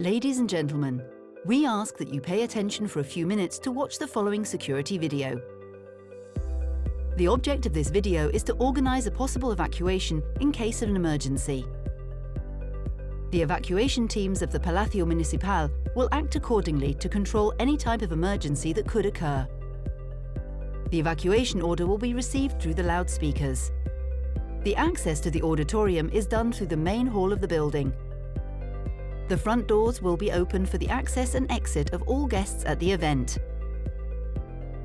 Ladies and gentlemen, we ask that you pay attention for a few minutes to watch the following security video. The object of this video is to organize a possible evacuation in case of an emergency. The evacuation teams of the Palacio Municipal will act accordingly to control any type of emergency that could occur. The evacuation order will be received through the loudspeakers. The access to the auditorium is done through the main hall of the building. The front doors will be open for the access and exit of all guests at the event.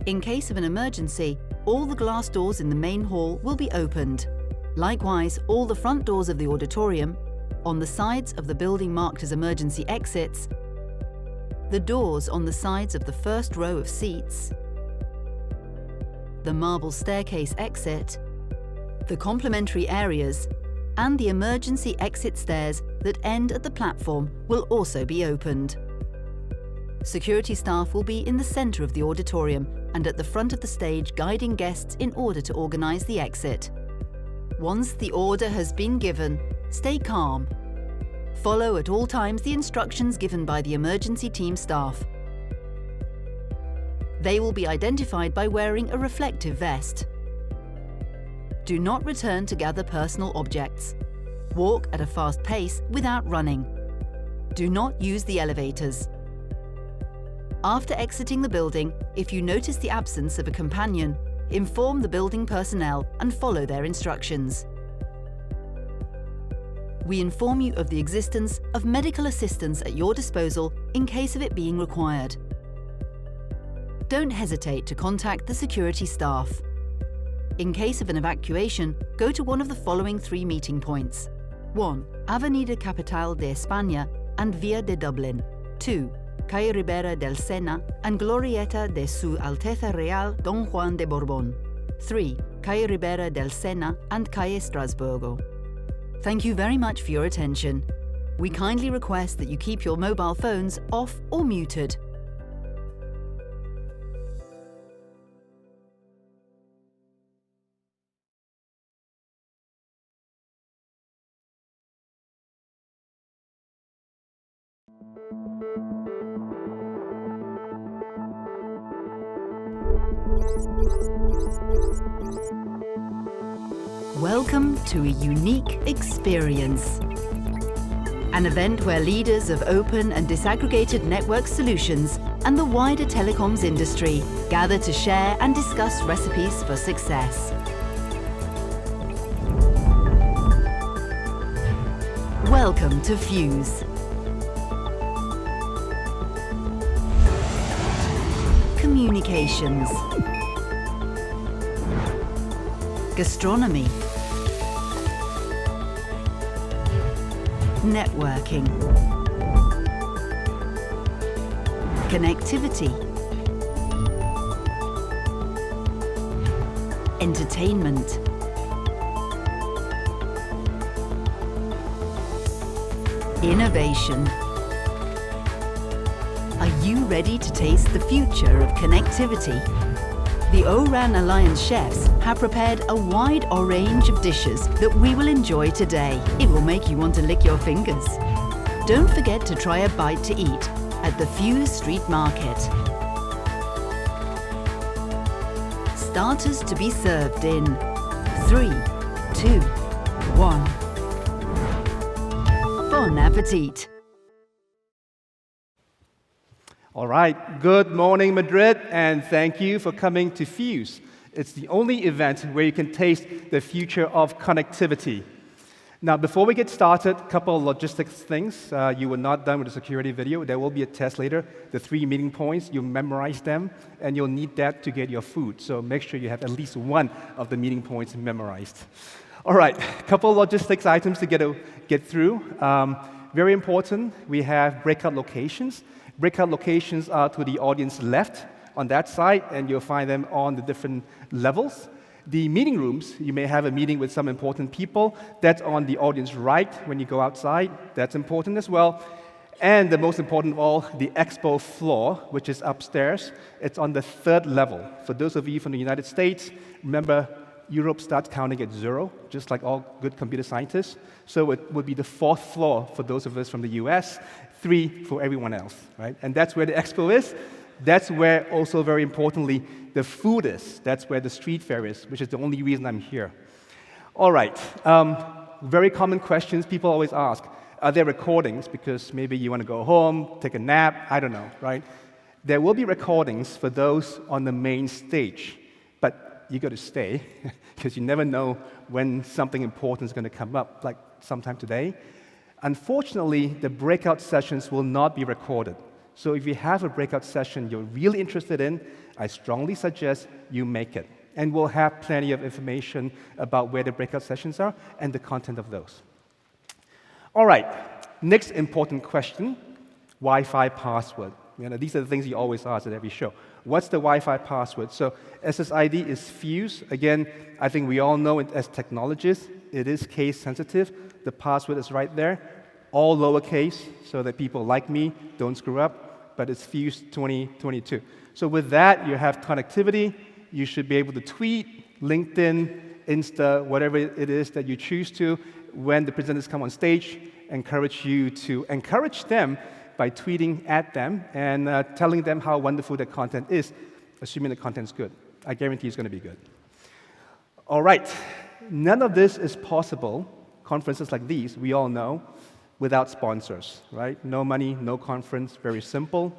In case of an emergency, all the glass doors in the main hall will be opened. Likewise, all the front doors of the auditorium, on the sides of the building marked as emergency exits, the doors on the sides of the first row of seats, the marble staircase exit, the complementary areas, and the emergency exit stairs that end at the platform will also be opened. Security staff will be in the center of the auditorium and at the front of the stage guiding guests in order to organize the exit. Once the order has been given, stay calm. Follow at all times the instructions given by the emergency team staff. They will be identified by wearing a reflective vest. Do not return to gather personal objects. Walk at a fast pace without running. Do not use the elevators. After exiting the building, if you notice the absence of a companion, inform the building personnel and follow their instructions. We inform you of the existence of medical assistance at your disposal in case of it being required. Don't hesitate to contact the security staff. In case of an evacuation, go to one of the following 3 meeting points. 1. Avenida Capital de España and Via de Dublin. 2. Calle Ribera del Sena and Glorieta de Su Alteza Real Don Juan de Borbón. 3. Calle Ribera del Sena and Calle Strasburgo. Thank you very much for your attention. We kindly request that you keep your mobile phones off or muted. Welcome to a unique experience. An event where leaders of open and disaggregated network solutions and the wider telecoms industry gather to share and discuss recipes for success. Welcome to Fyuz. Communications. Gastronomy. Networking. Connectivity. Entertainment. Innovation. Are you ready to taste the future of connectivity? The ORAN Alliance chefs have prepared a wide range of dishes that we will enjoy today. It will make you want to lick your fingers. Don't forget to try a bite to eat at the Fyuz Street Market. Starters to be served in 3, 2, 1. Bon appetit! All right, good morning, Madrid, and thank you for coming to Fyuz. It's the only event where you can taste the future of connectivity. Now, before we get started, a couple of logistics things. You were not done with the security video. There will be a test later. The 3 meeting points, you memorize them, and you'll need that to get your food. So make sure you have at least one of the meeting points memorized. All right, a couple of logistics items to get through. Very important, we have breakout locations. Breakout locations are to the audience left on that side, and you'll find them on the different levels. The meeting rooms, you may have a meeting with some important people. That's on the audience right when you go outside. That's important as well. And the most important of all, the expo floor, which is upstairs. It's on the 3rd level. For those of you from the United States, remember Europe starts counting at 0, just like all good computer scientists. So it would be the 4th floor for those of us from the US, 3 for everyone else, right? And that's where the expo is. That's where, also very importantly, the food is. That's where the street fair is, which is the only reason I'm here. All right. Very common questions people always ask. Are there recordings? Because maybe you want to go home, take a nap, I don't know, right? There will be recordings for those on the main stage, but you got to stay because you never know when something important is going to come up, like sometime today. Unfortunately, the breakout sessions will not be recorded. So if you have a breakout session you're really interested in, I strongly suggest you make it. And we'll have plenty of information about where the breakout sessions are and the content of those. All right, next important question, Wi-Fi password. These are the things you always ask at every show. What's the Wi-Fi password? So SSID is Fyuz. Again, I think we all know it as technologists. It is case sensitive. The password is right there, all lowercase, so that people like me don't screw up, but it's Fyuz 2022. So with that, you have connectivity. You should be able to tweet, LinkedIn, Insta, whatever it is that you choose to. When the presenters come on stage, encourage you to encourage them by tweeting at them and telling them how wonderful the content is, assuming the content's good. I guarantee it's going to be good. All right. None of this is possible, conferences like these, we all know, without sponsors, right? No money, no conference, very simple.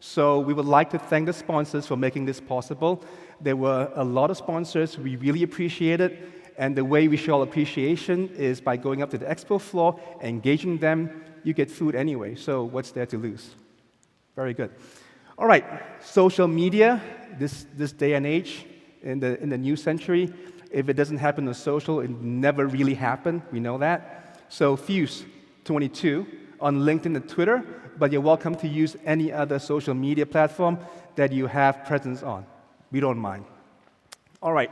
So we would like to thank the sponsors for making this possible. There were a lot of sponsors. We really appreciate it. And the way we show appreciation is by going up to the expo floor, engaging them. You get food anyway, so what's there to lose? Very good. All right, social media, this day and age, in the new century, if it doesn't happen on social, it never really happened. We know that. So Fyuz 22 on LinkedIn and Twitter, but you're welcome to use any other social media platform that you have presence on. We don't mind. All right,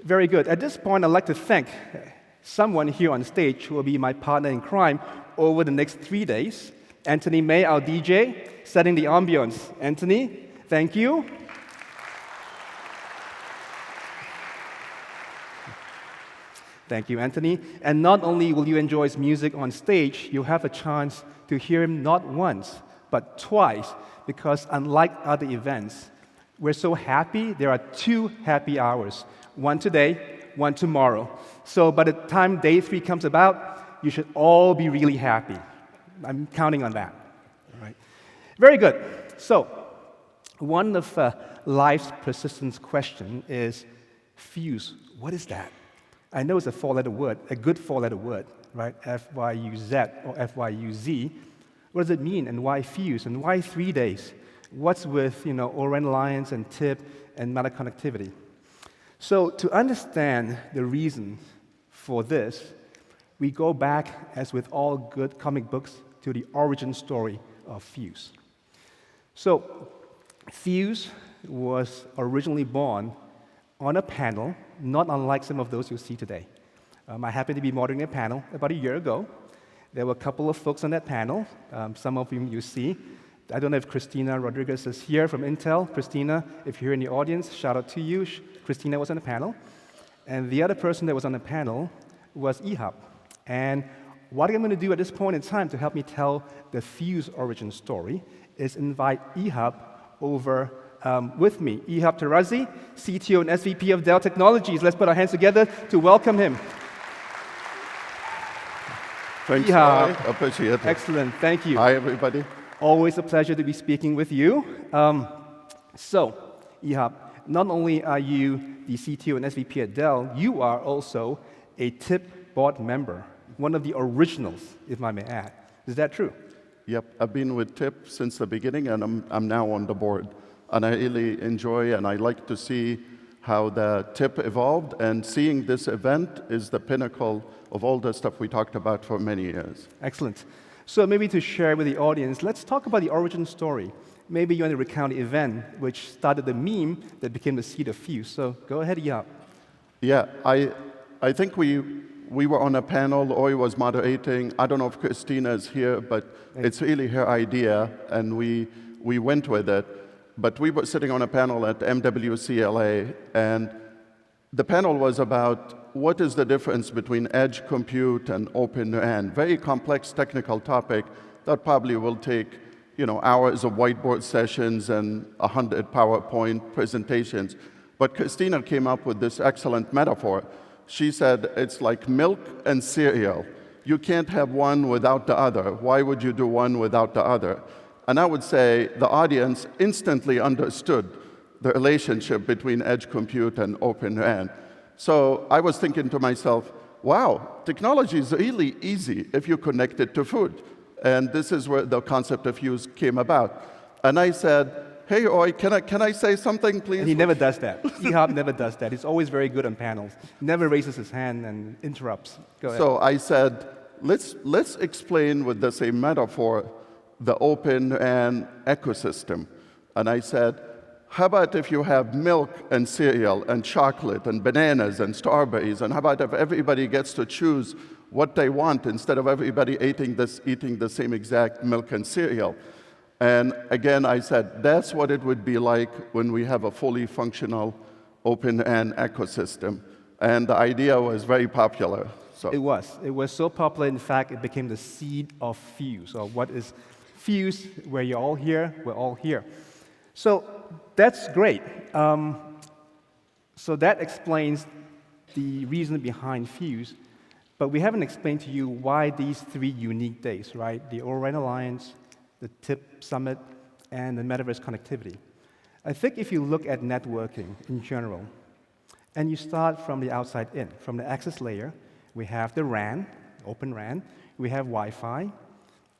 very good. At this point, I'd like to thank someone here on stage who will be my partner in crime over the next 3 days. Anthony May, our DJ, setting the ambience. Anthony, thank you. Thank you, Anthony. And not only will you enjoy his music on stage, you'll have a chance to hear him not once, but twice, because unlike other events, we're so happy. There are 2 happy hours, one today, one tomorrow. So by the time day 3 comes about, you should all be really happy. I'm counting on that. All right. Very good. So one of life's persistence question is, Fyuz, what is that? I know it's a 4-letter word, a good 4-letter word, right? F-Y-U-Z or F-Y-U-Z. What does it mean, and why Fyuz, and why 3 days? What's with, Oren Lions and TIP and meta connectivity? So to understand the reason for this, we go back, as with all good comic books, to the origin story of Fyuz. So Fyuz was originally born on a panel, not unlike some of those you'll see today. I happened to be moderating a panel about a year ago. There were a couple of folks on that panel, some of whom you see. I don't know if Christina Rodriguez is here from Intel. Christina, if you're in the audience, shout out to you. Christina was on the panel. And the other person that was on the panel was Ihab. And what I'm going to do at this point in time to help me tell the Fyuz origin story is invite Ihab over with me. Ihab Tarazi, CTO and SVP of Dell Technologies. Let's put our hands together to welcome him. Thanks, Ihab. I appreciate it. Excellent, thank you. Hi, everybody. Always a pleasure to be speaking with you. So, Ihab, not only are you the CTO and SVP at Dell, you are also a TIP board member, one of the originals, if I may add. Is that true? Yep, I've been with TIP since the beginning, and I'm now on the board. And I really enjoy, and I like to see how the TIP evolved, and seeing this event is the pinnacle of all the stuff we talked about for many years. Excellent. So maybe to share with the audience, let's talk about the origin story. Maybe you want to recount the event which started the meme that became the seed of Fyuz. So go ahead, Ihab. Yeah, I think we were on a panel, Oi was moderating. I don't know if Christina is here, but it's really her idea, and we went with it. But we were sitting on a panel at MWCLA, and the panel was about what is the difference between edge compute and Open RAN. Very complex technical topic that probably will take hours of whiteboard sessions and 100 PowerPoint presentations. But Christina came up with this excellent metaphor. She said it's like milk and cereal. You can't have one without the other. Why would you do one without the other? And I would say the audience instantly understood the relationship between edge compute and Open RAN. So I was thinking to myself, wow, technology is really easy if you connect it to food. And this is where the concept of Fyuz came about. And I said, hey, Roy, can I say something, please? And he never does that. Ihab never does that. He's always very good on panels. Never raises his hand and interrupts. Go ahead. So I said, let's explain with the same metaphor the Open RAN ecosystem. And I said, how about if you have milk and cereal and chocolate and bananas and strawberries, and how about if everybody gets to choose what they want instead of everybody eating the same exact milk and cereal? And again, I said, that's what it would be like when we have a fully functional Open RAN ecosystem. And the idea was very popular. So It was so popular, in fact, it became the seed of Fyuz, or what is Fyuz, where you're all here, we're all here. So that's great. So that explains the reason behind Fyuz, but we haven't explained to you why these 3 unique days, right? The O-RAN Alliance, the TIP Summit, and the Metaverse Connectivity. I think if you look at networking in general, and you start from the outside in, from the access layer, we have the RAN, Open RAN, we have Wi-Fi,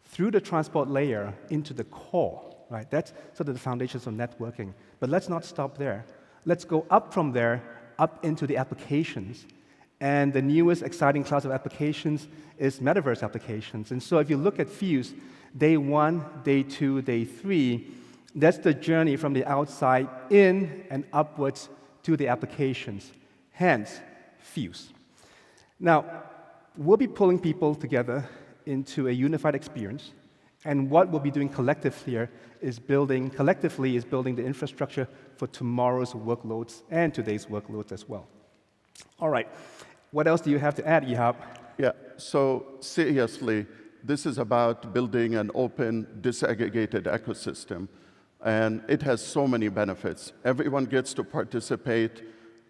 through the transport layer into the core, right? That's sort of the foundations of networking. But let's not stop there. Let's go up from there, up into the applications. And the newest exciting class of applications is metaverse applications. And so if you look at Fyuz, day 1, day 2, day 3, that's the journey from the outside in and upwards to the applications, hence Fyuz. Now, we'll be pulling people together into a unified experience, and what we'll be doing collectively is building the infrastructure for tomorrow's workloads and today's workloads as well. All right, what else do you have to add, Ihab? yeah, so seriously, this is about building an open, disaggregated ecosystem, and it has so many benefits. Everyone gets to participate.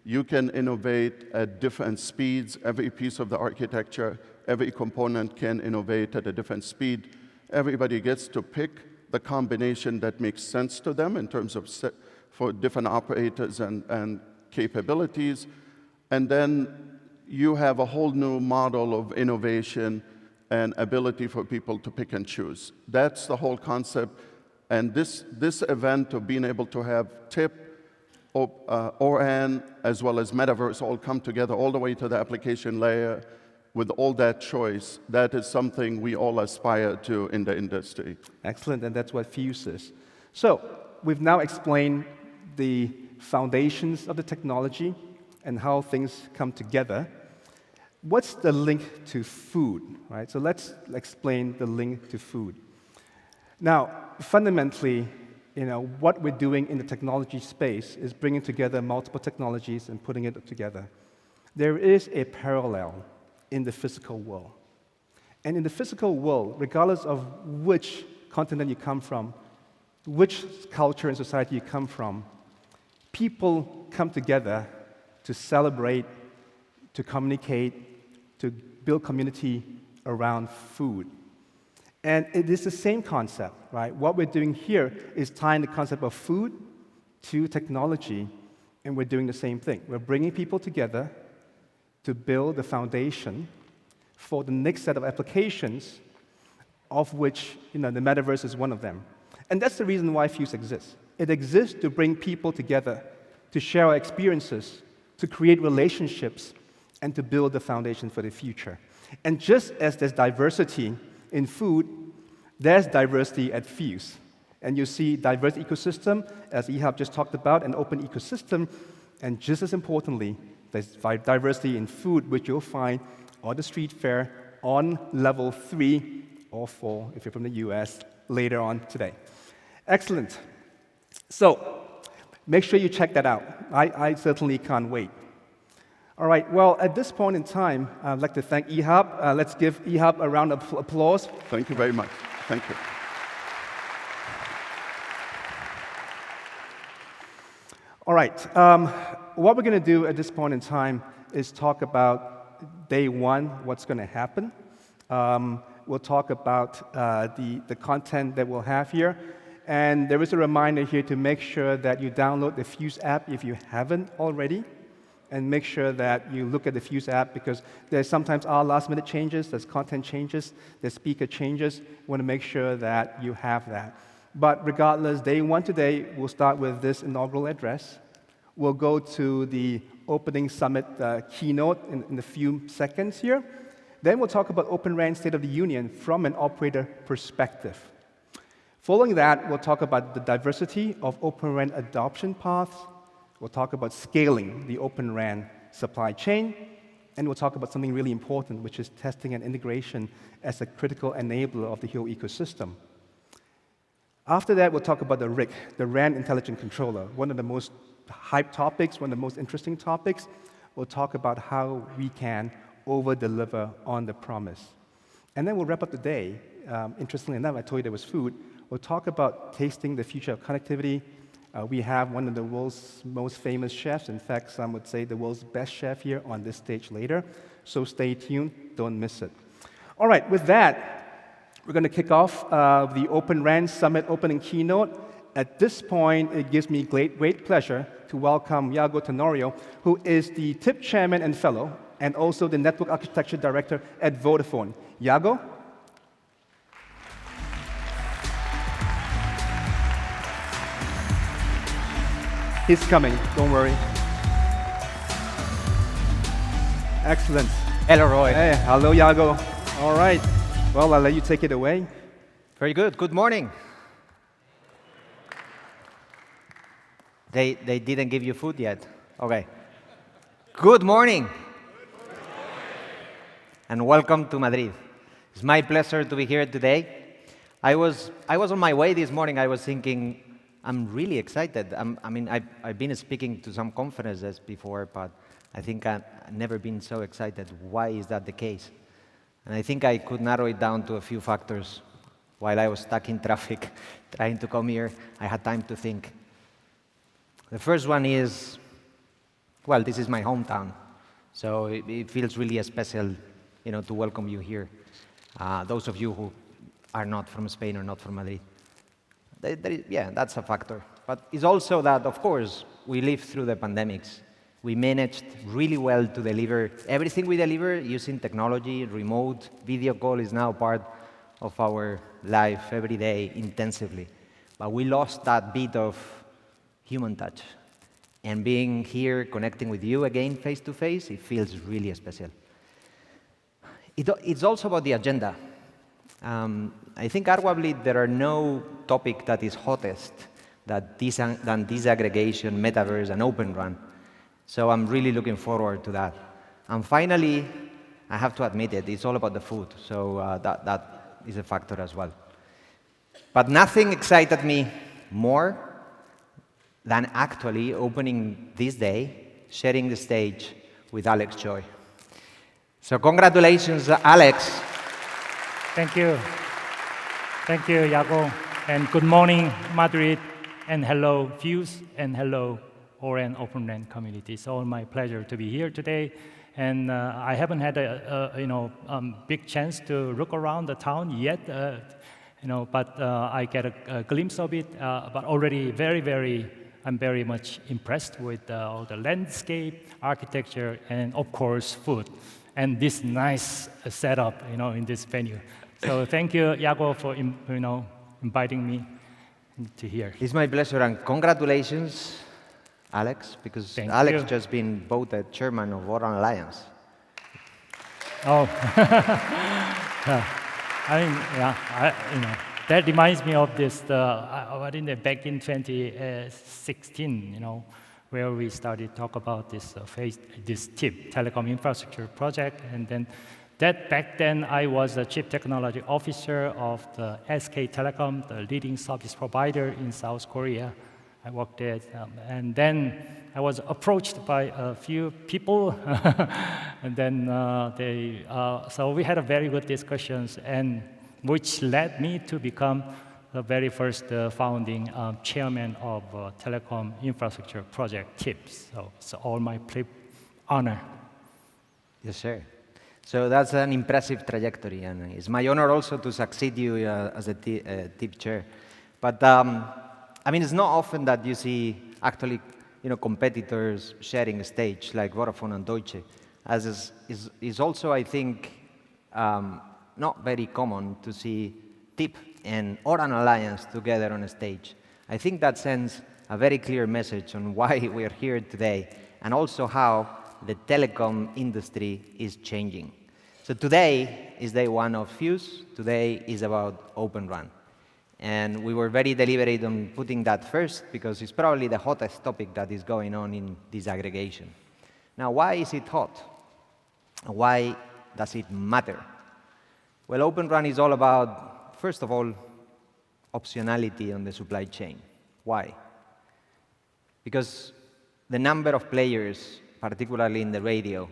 You can innovate at different speeds. Every piece of the architecture, every component can innovate at a different speed. Everybody gets to pick the combination that makes sense to them in terms of for different operators and capabilities. And then you have a whole new model of innovation and ability for people to pick and choose. That's the whole concept. And this event of being able to have TIP, ORAN, as well as Metaverse all come together all the way to the application layer with all that choice, that is something we all aspire to in the industry. Excellent, and that's what Fyuz is. So we've now explained the foundations of the technology and how things come together. What's the link to food, right? So let's explain the link to food. Now, fundamentally, what we're doing in the technology space is bringing together multiple technologies and putting it together. There is a parallel in the physical world. And in the physical world, regardless of which continent you come from, which culture and society you come from, people come together to celebrate, to communicate, to build community around food. And it is the same concept, right? What we're doing here is tying the concept of food to technology, and we're doing the same thing. We're bringing people together to build the foundation for the next set of applications, of which the metaverse is one of them. And that's the reason why Fyuz exists. It exists to bring people together, to share our experiences, to create relationships, and to build the foundation for the future. And just as there's diversity in food, there's diversity at Fyuz. And you see diverse ecosystem, as Ihab just talked about, an open ecosystem, and just as importantly, there's diversity in food, which you'll find on the street fair on level 3 or 4, if you're from the US, later on today. Excellent. So, make sure you check that out. I certainly can't wait. All right, well, at this point in time, I'd like to thank Ihab. Let's give Ihab a round of applause. Thank you very much. Thank you. All right, what we're going to do at this point in time is talk about day one, what's going to happen. We'll talk about the content that we'll have here. And there is a reminder here to make sure that you download the Fyuz app if you haven't already. And make sure that you look at the Fyuz app because there's sometimes last-minute changes, there's content changes, there's speaker changes. You want to make sure that you have that. But regardless, day one today, we'll start with this inaugural address. We'll go to the opening summit keynote in a few seconds here. Then we'll talk about Open RAN State of the Union from an operator perspective. Following that, we'll talk about the diversity of Open RAN adoption paths. We'll talk about scaling the Open RAN supply chain, and we'll talk about something really important, which is testing and integration as a critical enabler of the whole ecosystem. After that, we'll talk about the RIC, the RAN Intelligent Controller, one of the most hyped topics, one of the most interesting topics. We'll talk about how we can over-deliver on the promise. And then we'll wrap up the day. Interestingly enough, I told you there was food. We'll talk about tasting the future of connectivity. We have one of the world's most famous chefs. In fact, some would say the world's best chef here on this stage later. So stay tuned, don't miss it. All right, with that, we're going to kick off the Open RAN Summit opening keynote. At this point, it gives me great pleasure to welcome Yago Tenorio, who is the TIP Chairman and Fellow, and also the Network Architecture Director at Vodafone. Yago? He's coming, don't worry. Excellent. Hello, Roy. Hey, hello, Yago. All right. Well, I'll let you take it away. Very good. Good morning. They didn't give you food yet. Okay. Good morning. And welcome to Madrid. It's my pleasure to be here today. I was on my way this morning. I was thinking, I'm really excited. I've been speaking to some conferences before, but I think I've never been so excited. Why is that the case? And I think I could narrow it down to a few factors. While I was stuck in traffic trying to come here, I had time to think. The first one is, well, this is my hometown, so it feels really special, to welcome you here. Those of you who are not from Spain or not from Madrid. Yeah, that's a factor. But it's also that, of course, we lived through the pandemics. We managed really well to deliver everything we deliver using technology. Remote video call is now part of our life every day intensively. But we lost that bit of human touch. And being here, connecting with you again face to face, it feels really special. It's also about the agenda. I think arguably there are no topic that is hottest than disaggregation, metaverse, and Open RAN. So I'm really looking forward to that. And finally, I have to admit it's all about the food. So that is a factor as well. But nothing excited me more than actually opening this day, sharing the stage with Alex Choi. So congratulations, Alex. Thank you. Thank you, Yago. And good morning, Madrid. And hello, Fyuz. And hello, ORAN Open RAN community. It's all my pleasure to be here today. And I haven't had a big chance to look around the town yet, but I get a glimpse of it. But already I'm very much impressed with all the landscape, architecture, and of course, food. And this nice setup, in this venue. So thank you, Yago, for inviting me to here. It's my pleasure, and congratulations, Alex, because Thank Alex you. just been voted chairman of ORAN Alliance. Oh, that reminds me of this. Back in 2016, where we started talk about this this TIP, Telecom Infrastructure Project, and then back then I was the Chief Technology Officer of the SK Telecom, the leading service provider in South Korea. I worked there, and then I was approached by a few people, and then so we had a very good discussions, and which led me to become the very first founding chairman of Telecom Infrastructure Project TIPS. So it's all my honor. Yes, sir. So that's an impressive trajectory, and it's my honor also to succeed you as a TIP chair. But I mean, it's not often that you see actually, competitors sharing a stage like Vodafone and Deutsche, as is also, I think, not very common to see TIP and Orange Alliance together on a stage. I think that sends a very clear message on why we're here today, and also how the telecom industry is changing. So today is day one of Fyuz. Today is about Open RAN. And we were very deliberate on putting that first because it's probably the hottest topic that is going on in disaggregation. Now, why is it hot? Why does it matter? Well, Open RAN is all about, first of all, optionality on the supply chain. Why? Because the number of players, particularly in the radio,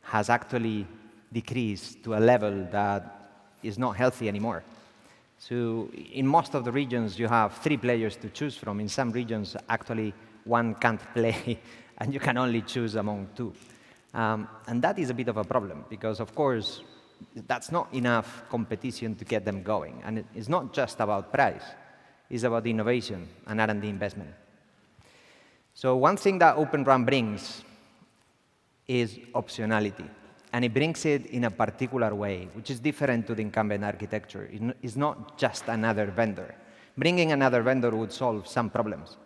has actually decreased to a level that is not healthy anymore. So in most of the regions, you have 3 players to choose from. In some regions, actually, one can't play, and you can only choose among 2. And that is a bit of a problem, because, of course, that's not enough competition to get them going. And it's not just about price. It's about innovation and R&D investment. So one thing that Open RAN brings is optionality. And it brings it in a particular way, which is different to the incumbent architecture. It's not just another vendor. Bringing another vendor would solve some problems,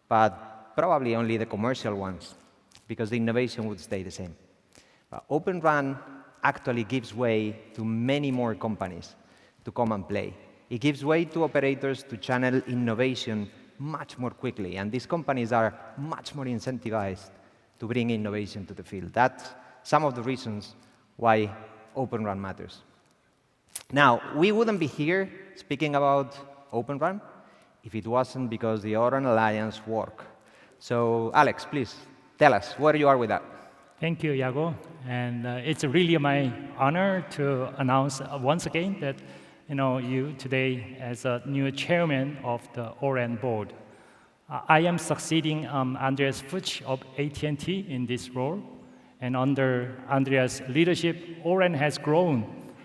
but probably only the commercial ones, because the innovation would stay the same. But Open RAN actually gives way to many more companies to come and play. It gives way to operators to channel innovation much more quickly, and these companies are much more incentivized to bring innovation to the field. That's some of the reasons why Open RAN matters. Now, we wouldn't be here speaking about Open RAN if it wasn't because the Orange Alliance work. So, Alex, please, tell us where you are with that. Thank you, Yago. And it's really my honor to announce once again that you today as a new chairman of the Orange board. I am succeeding Andreas Fuchs of AT&T in this role. And under Andreas' leadership, Orange has grown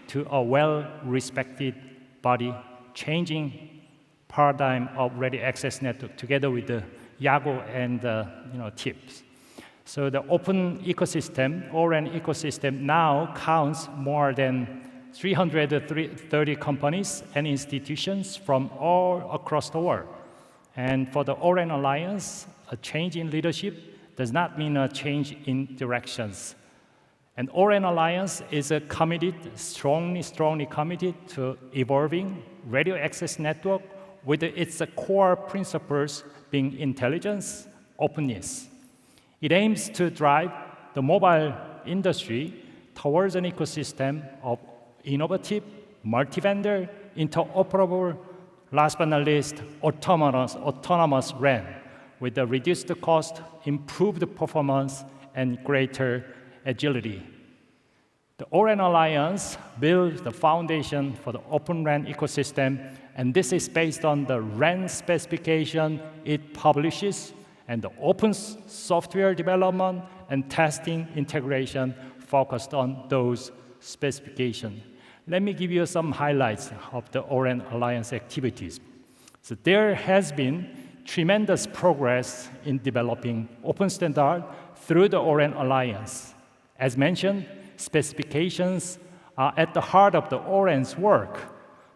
to a well-respected body, changing paradigm of radio access network together with the Yago and TIPS. So the open ecosystem, Orange ecosystem, now counts more than 330 companies and institutions from all across the world. And for the Orange Alliance, a change in leadership does not mean a change in directions. And Orange Alliance is strongly committed to evolving radio access network with its core principles being intelligence, openness. It aims to drive the mobile industry towards an ecosystem of innovative, multi-vendor, interoperable, last but not least, autonomous RAN with a reduced cost, improved performance, and greater agility. The Orange Alliance builds the foundation for the Open RAN ecosystem, and this is based on the RAN specification it publishes and the open software development and testing integration focused on those specifications. Let me give you some highlights of the Orange Alliance activities. So there has been tremendous progress in developing open standard through the Orange Alliance. As mentioned, specifications are at the heart of the Orange work.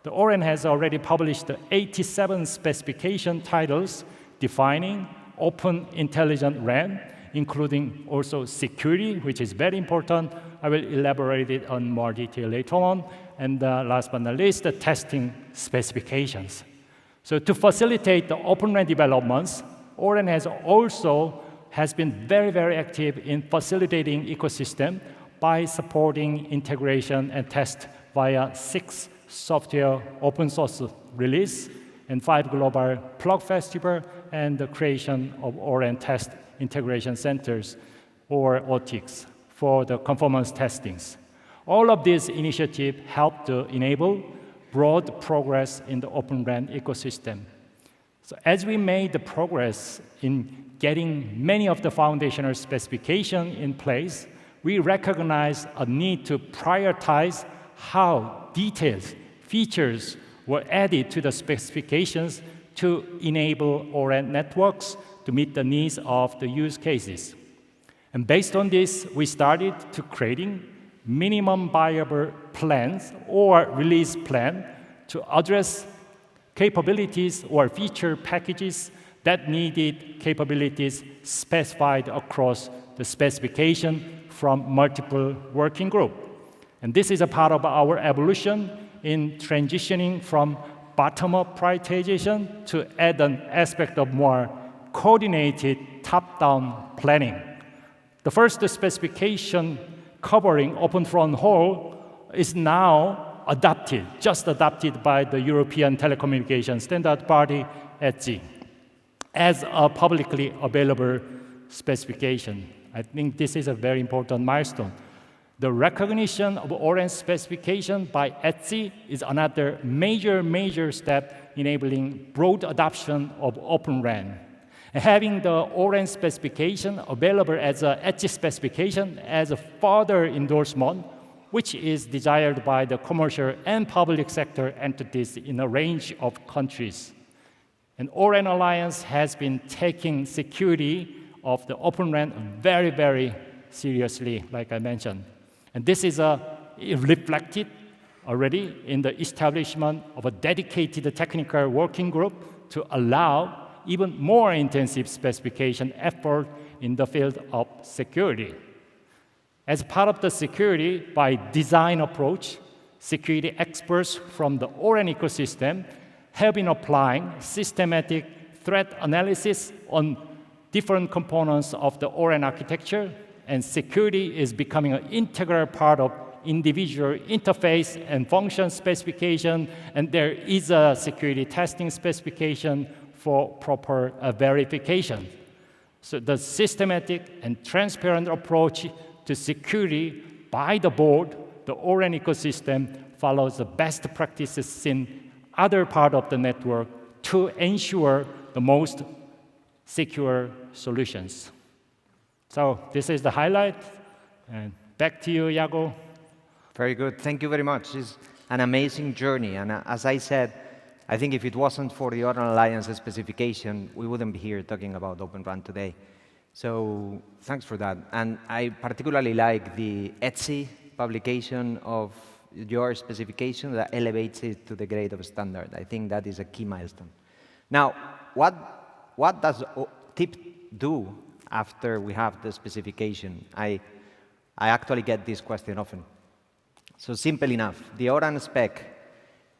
The Orange has already published 87 specification titles defining open intelligent RAN, including also security, which is very important. I will elaborate it on more detail later on. And last but not least, the testing specifications. So to facilitate the Open RAN developments, Orange has been very, very active in facilitating ecosystem by supporting integration and test via 6 software open source release and 5 global plug festival and the creation of Orange test integration centers, or OTICs, for the conformance testings. All of these initiatives help to enable broad progress in the Open RAN ecosystem. So as we made the progress in getting many of the foundational specifications in place, we recognize a need to prioritize how details, features were added to the specifications to enable O-RAN networks to meet the needs of the use cases. And based on this, we started to creating minimum viable plans or release plan to address capabilities or feature packages that needed capabilities specified across the specification from multiple working groups. And this is a part of our evolution in transitioning from bottom-up prioritization to add an aspect of more coordinated top-down planning. The first specification covering open front haul is now adopted, just adopted by the European telecommunication standard body, ETSI, as a publicly available specification. I think this is a very important milestone. The recognition of O-RAN specification by ETSI is another major step enabling broad adoption of Open RAN. And having the O-RAN specification available as an ETSI specification as a further endorsement, which is desired by the commercial and public sector entities in a range of countries. And O-RAN Alliance has been taking security of the Open RAN very seriously, like I mentioned. And this is reflected already in the establishment of a dedicated technical working group to allow even more intensive specification effort in the field of security. As part of the security by design approach, security experts from the O-RAN ecosystem have been applying systematic threat analysis on different components of the O-RAN architecture, and security is becoming an integral part of individual interface and function specification, and there is a security testing specification for proper verification. So the systematic and transparent approach to security by the board, the O-RAN ecosystem, follows the best practices in other parts of the network to ensure the most secure solutions. So this is the highlight. And back to you, Yago. Very good. Thank you very much. It's an amazing journey. And as I said, I think if it wasn't for the O-RAN Alliance specification, we wouldn't be here talking about Open RAN today. So thanks for that. And I particularly like the ETSI publication of your specification that elevates it to the grade of standard. I think that is a key milestone. Now, what does TIP do after we have the specification? I actually get this question often. So simple enough, the O-RAN spec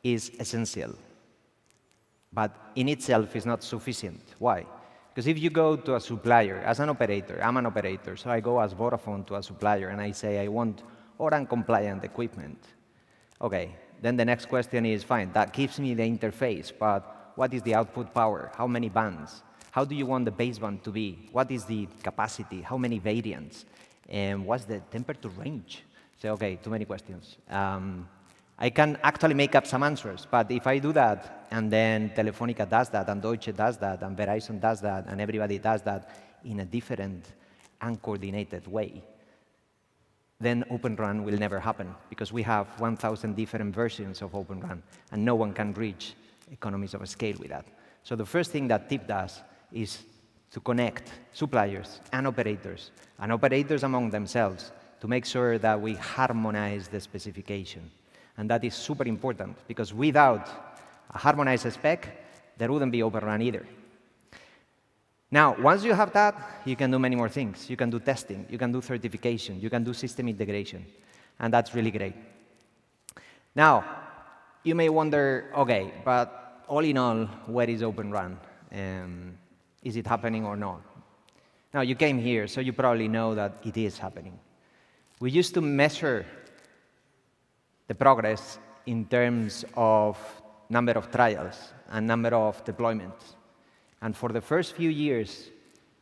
is essential, but in itself is not sufficient. Why? Because if you go to a supplier, as an operator, I'm an operator, so I go as Vodafone to a supplier and I say I want O-RAN compliant equipment. Okay, then the next question is, fine, that gives me the interface, but what is the output power? How many bands? How do you want the baseband to be? What is the capacity? How many variants? And what's the temperature range? So, okay, too many questions. I can actually make up some answers, but if I do that, and then Telefónica does that, and Deutsche does that, and Verizon does that, and everybody does that in a different, uncoordinated way, then Open RAN will never happen, because we have 1,000 different versions of Open RAN, and no one can reach economies of scale with that. So the first thing that TIP does is to connect suppliers and operators among themselves to make sure that we harmonize the specification. And that is super important, because without a harmonized spec, there wouldn't be Open RAN either. Now, once you have that, you can do many more things. You can do testing, you can do certification, you can do system integration, and that's really great. Now, you may wonder, okay, but all in all, where is Open RAN? Is it happening or not? Now, you came here, so you probably know that it is happening. We used to measure the progress in terms of number of trials and number of deployments. And for the first few years,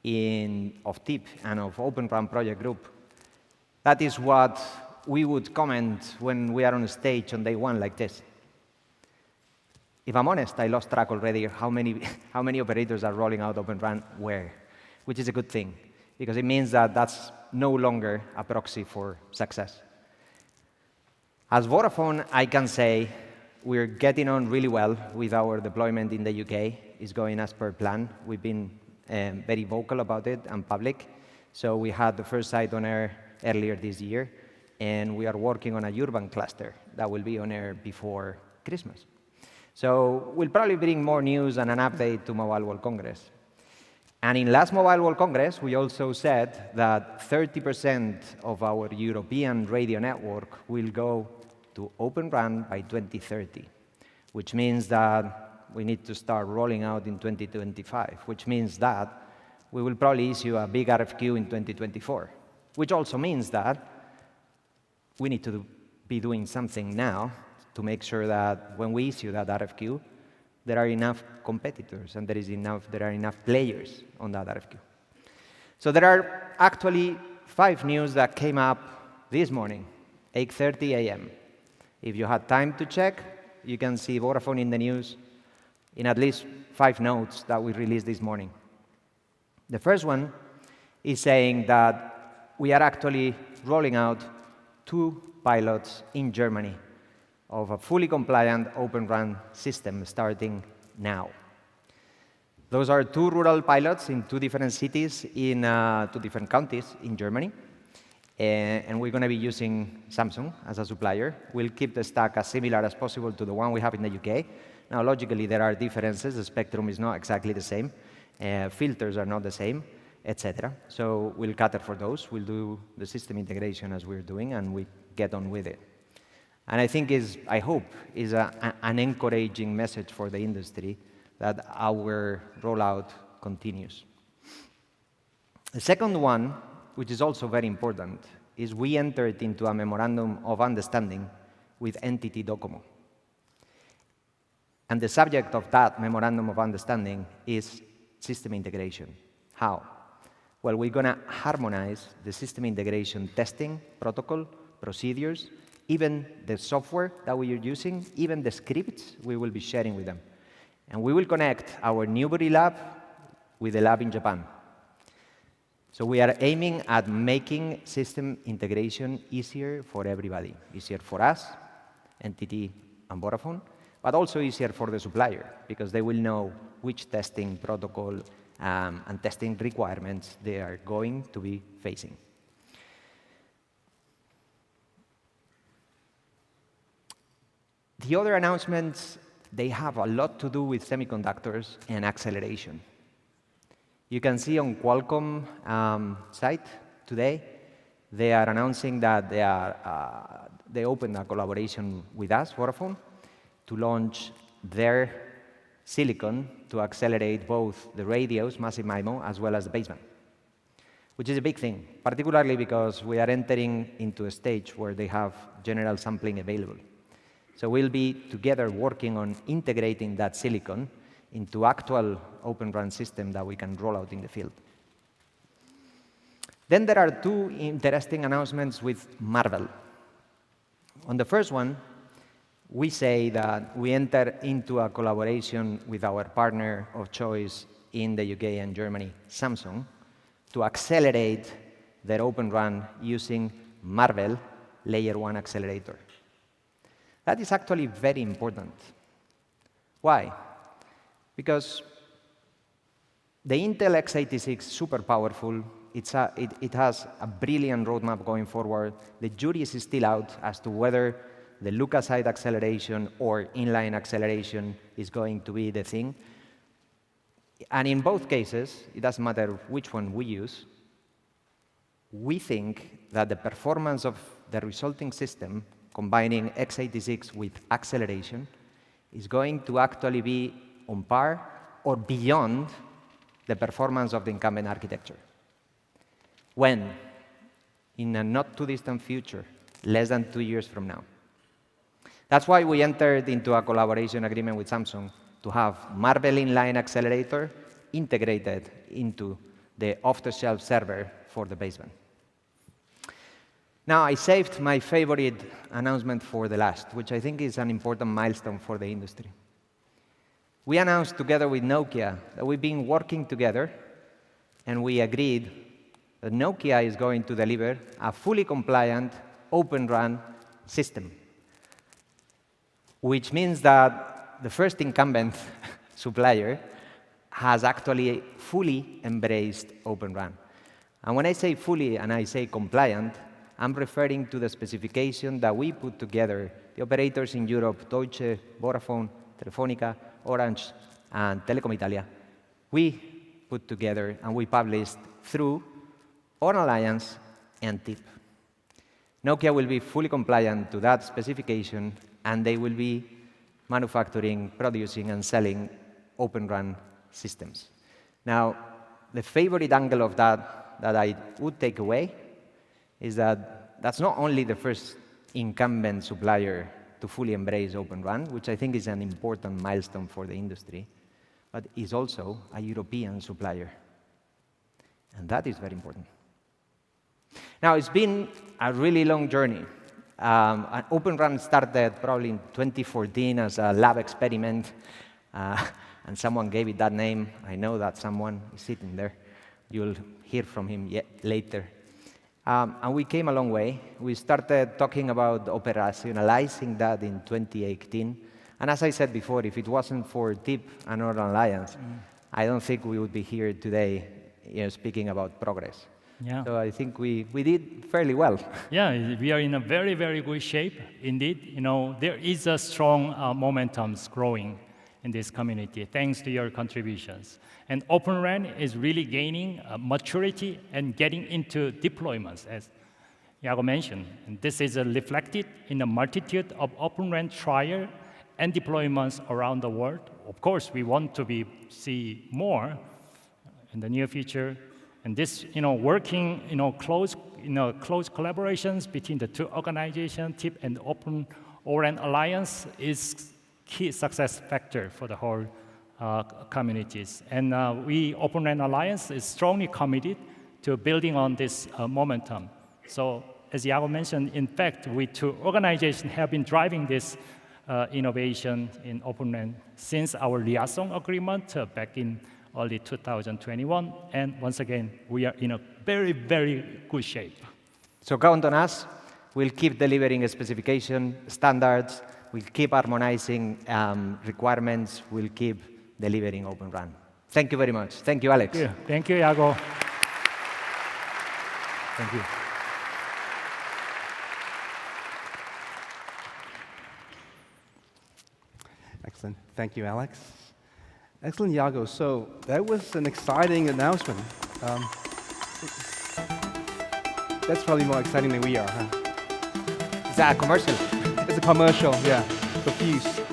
of TIP and of Open RAN project group, that is what we would comment when we are on stage on day one like this. If I'm honest, I lost track already of how many operators are rolling out Open RAN where, which is a good thing, because it means that that's no longer a proxy for success. As Vodafone, I can say we're getting on really well with our deployment in the UK. It's going as per plan. We've been very vocal about it and public. So we had the first site on air earlier this year, and we are working on a urban cluster that will be on air before Christmas. So we'll probably bring more news and an update to Mobile World Congress. And in last Mobile World Congress, we also said that 30% of our European radio network will go to Open RAN by 2030, which means that we need to start rolling out in 2025, which means that we will probably issue a big RFQ in 2024, which also means that we need to be doing something now to make sure that when we issue that RFQ, there are enough competitors and there are enough players on that RFQ. So there are actually 5 news that came up this morning, 8:30 a.m. If you had time to check, you can see Vodafone in the news in at least 5 notes that we released this morning. The first one is saying that we are actually rolling out 2 pilots in Germany of a fully compliant Open RAN system starting now. Those are 2 rural pilots in 2 different cities in 2 different counties in Germany. And we're going to be using Samsung as a supplier. We'll keep the stack as similar as possible to the one we have in the UK. Now, logically, there are differences. The spectrum is not exactly the same. Filters are not the same, etc. So we'll cater for those. We'll do the system integration as we're doing, and we get on with it. And I think I hope is an encouraging message for the industry that our rollout continues. The second one, which is also very important, is we entered into a memorandum of understanding with entity Docomo. And the subject of that memorandum of understanding is system integration. How? Well, we're going to harmonize the system integration testing protocol, procedures, even the software that we are using, even the scripts we will be sharing with them. And we will connect our Newbury lab with the lab in Japan. So we are aiming at making system integration easier for everybody, easier for us, entity and Vodafone, but also easier for the supplier, because they will know which testing protocol and testing requirements they are going to be facing. The other announcements, they have a lot to do with semiconductors and acceleration. You can see on Qualcomm site today, they are announcing that they opened a collaboration with us, Vodafone, to launch their silicon to accelerate both the radios, massive MIMO, as well as the baseband, which is a big thing, particularly because we are entering into a stage where they have general sampling available. So we'll be together working on integrating that silicon into actual Open RAN system that we can roll out in the field. Then there are 2 interesting announcements with Marvell. On the first one, we say that we enter into a collaboration with our partner of choice in the UK and Germany, Samsung, to accelerate their Open RAN using Marvell Layer 1 accelerator. That is actually very important. Why? Because the Intel x86 super powerful, it has a brilliant roadmap going forward. The jury is still out as to whether the Lucasite acceleration or inline acceleration is going to be the thing. And in both cases, it doesn't matter which one we use, we think that the performance of the resulting system, combining x86 with acceleration, is going to actually be on par or beyond the performance of the incumbent architecture. When? In a not too distant future, less than 2 years from now. That's why we entered into a collaboration agreement with Samsung to have Marvell inline accelerator integrated into the off-the-shelf server for the baseband. Now, I saved my favorite announcement for the last, which I think is an important milestone for the industry. We announced together with Nokia that we've been working together, and we agreed that Nokia is going to deliver a fully compliant Open RAN system, which means that the first incumbent supplier has actually fully embraced Open RAN. And when I say fully and I say compliant, I'm referring to the specification that we put together, the operators in Europe, Deutsche, Vodafone, Telefonica, Orange, and Telecom Italia. We put together and we published through our alliance and TIP. Nokia will be fully compliant to that specification, and they will be manufacturing, producing, and selling Open RAN systems. Now, the favorite angle of that I would take away is that that's not only the first incumbent supplier to fully embrace Open RAN, which I think is an important milestone for the industry, but is also a European supplier. And that is very important. Now, it's been a really long journey. Open RAN started probably in 2014 as a lab experiment, and someone gave it that name. I know that someone is sitting there. You'll hear from him later. And we came a long way. We started talking about operationalizing that in 2018. And as I said before, if it wasn't for TIP and our alliance, I don't think we would be here today speaking about progress. Yeah. So I think we did fairly well. Yeah, we are in a very, very good shape indeed. There is a strong momentum growing in this community thanks to your contributions. And Open RAN is really gaining maturity and getting into deployments, as Yago mentioned. And this is reflected in a multitude of Open RAN trial and deployments around the world. Of course, we want to see more in the near future. And this, working, close collaborations between the two organizations, TIP and Open RAN Alliance, is key success factor for the whole communities. And we, Open RAN Alliance, is strongly committed to building on this momentum. So, as Yago mentioned, in fact, we two organizations have been driving this innovation in Open RAN since our liaison agreement back in early 2021, and once again, we are in a very, very good shape. So count on us. We'll keep delivering specification standards. We'll keep harmonizing requirements. We'll keep delivering Open RAN. Thank you very much. Thank you, Alex. Thank you, Yago. Thank you. Excellent. Thank you, Alex. Excellent, Yago. So that was an exciting announcement. That's probably more exciting than we are, huh? Is that a commercial? It's a commercial, yeah, for Fyuz.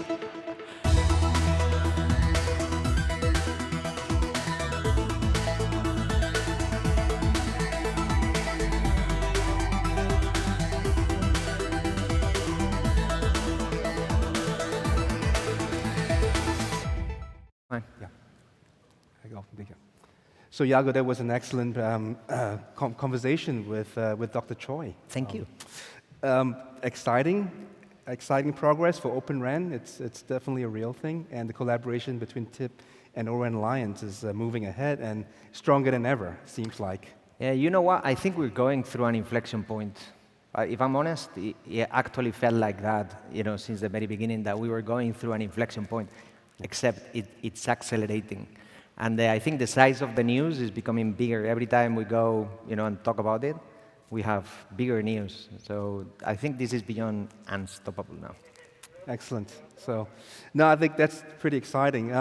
So Yago, that was an excellent conversation with Dr. Choi. Thank you. Exciting progress for Open RAN. It's definitely a real thing, and the collaboration between TIP and ORAN Alliance is moving ahead and stronger than ever, seems like. Yeah, you know what? I think we're going through an inflection point. If I'm honest, it actually felt like that, since the very beginning, that we were going through an inflection point, except it's accelerating. And I think the size of the news is becoming bigger. Every time we go, and talk about it, we have bigger news. So I think this is beyond unstoppable now. Excellent. So, no, I think that's pretty exciting.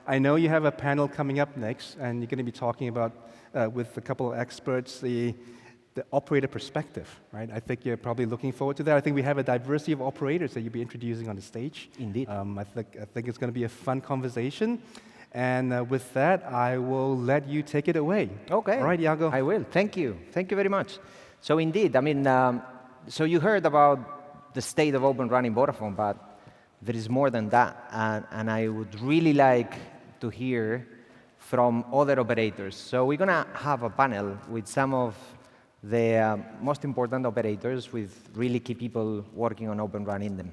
I know you have a panel coming up next, and you're going to be talking about, with a couple of experts, the operator perspective, right? I think you're probably looking forward to that. I think we have a diversity of operators that you'll be introducing on the stage. Indeed. I think it's going to be a fun conversation. And with that, I will let you take it away. Okay. All right, Yago. I will. Thank you. Thank you very much. So indeed, so you heard about the state of Open RAN in Vodafone, but there is more than that. And I would really like to hear from other operators. So we're going to have a panel with some of the most important operators with really key people working on Open RAN in them.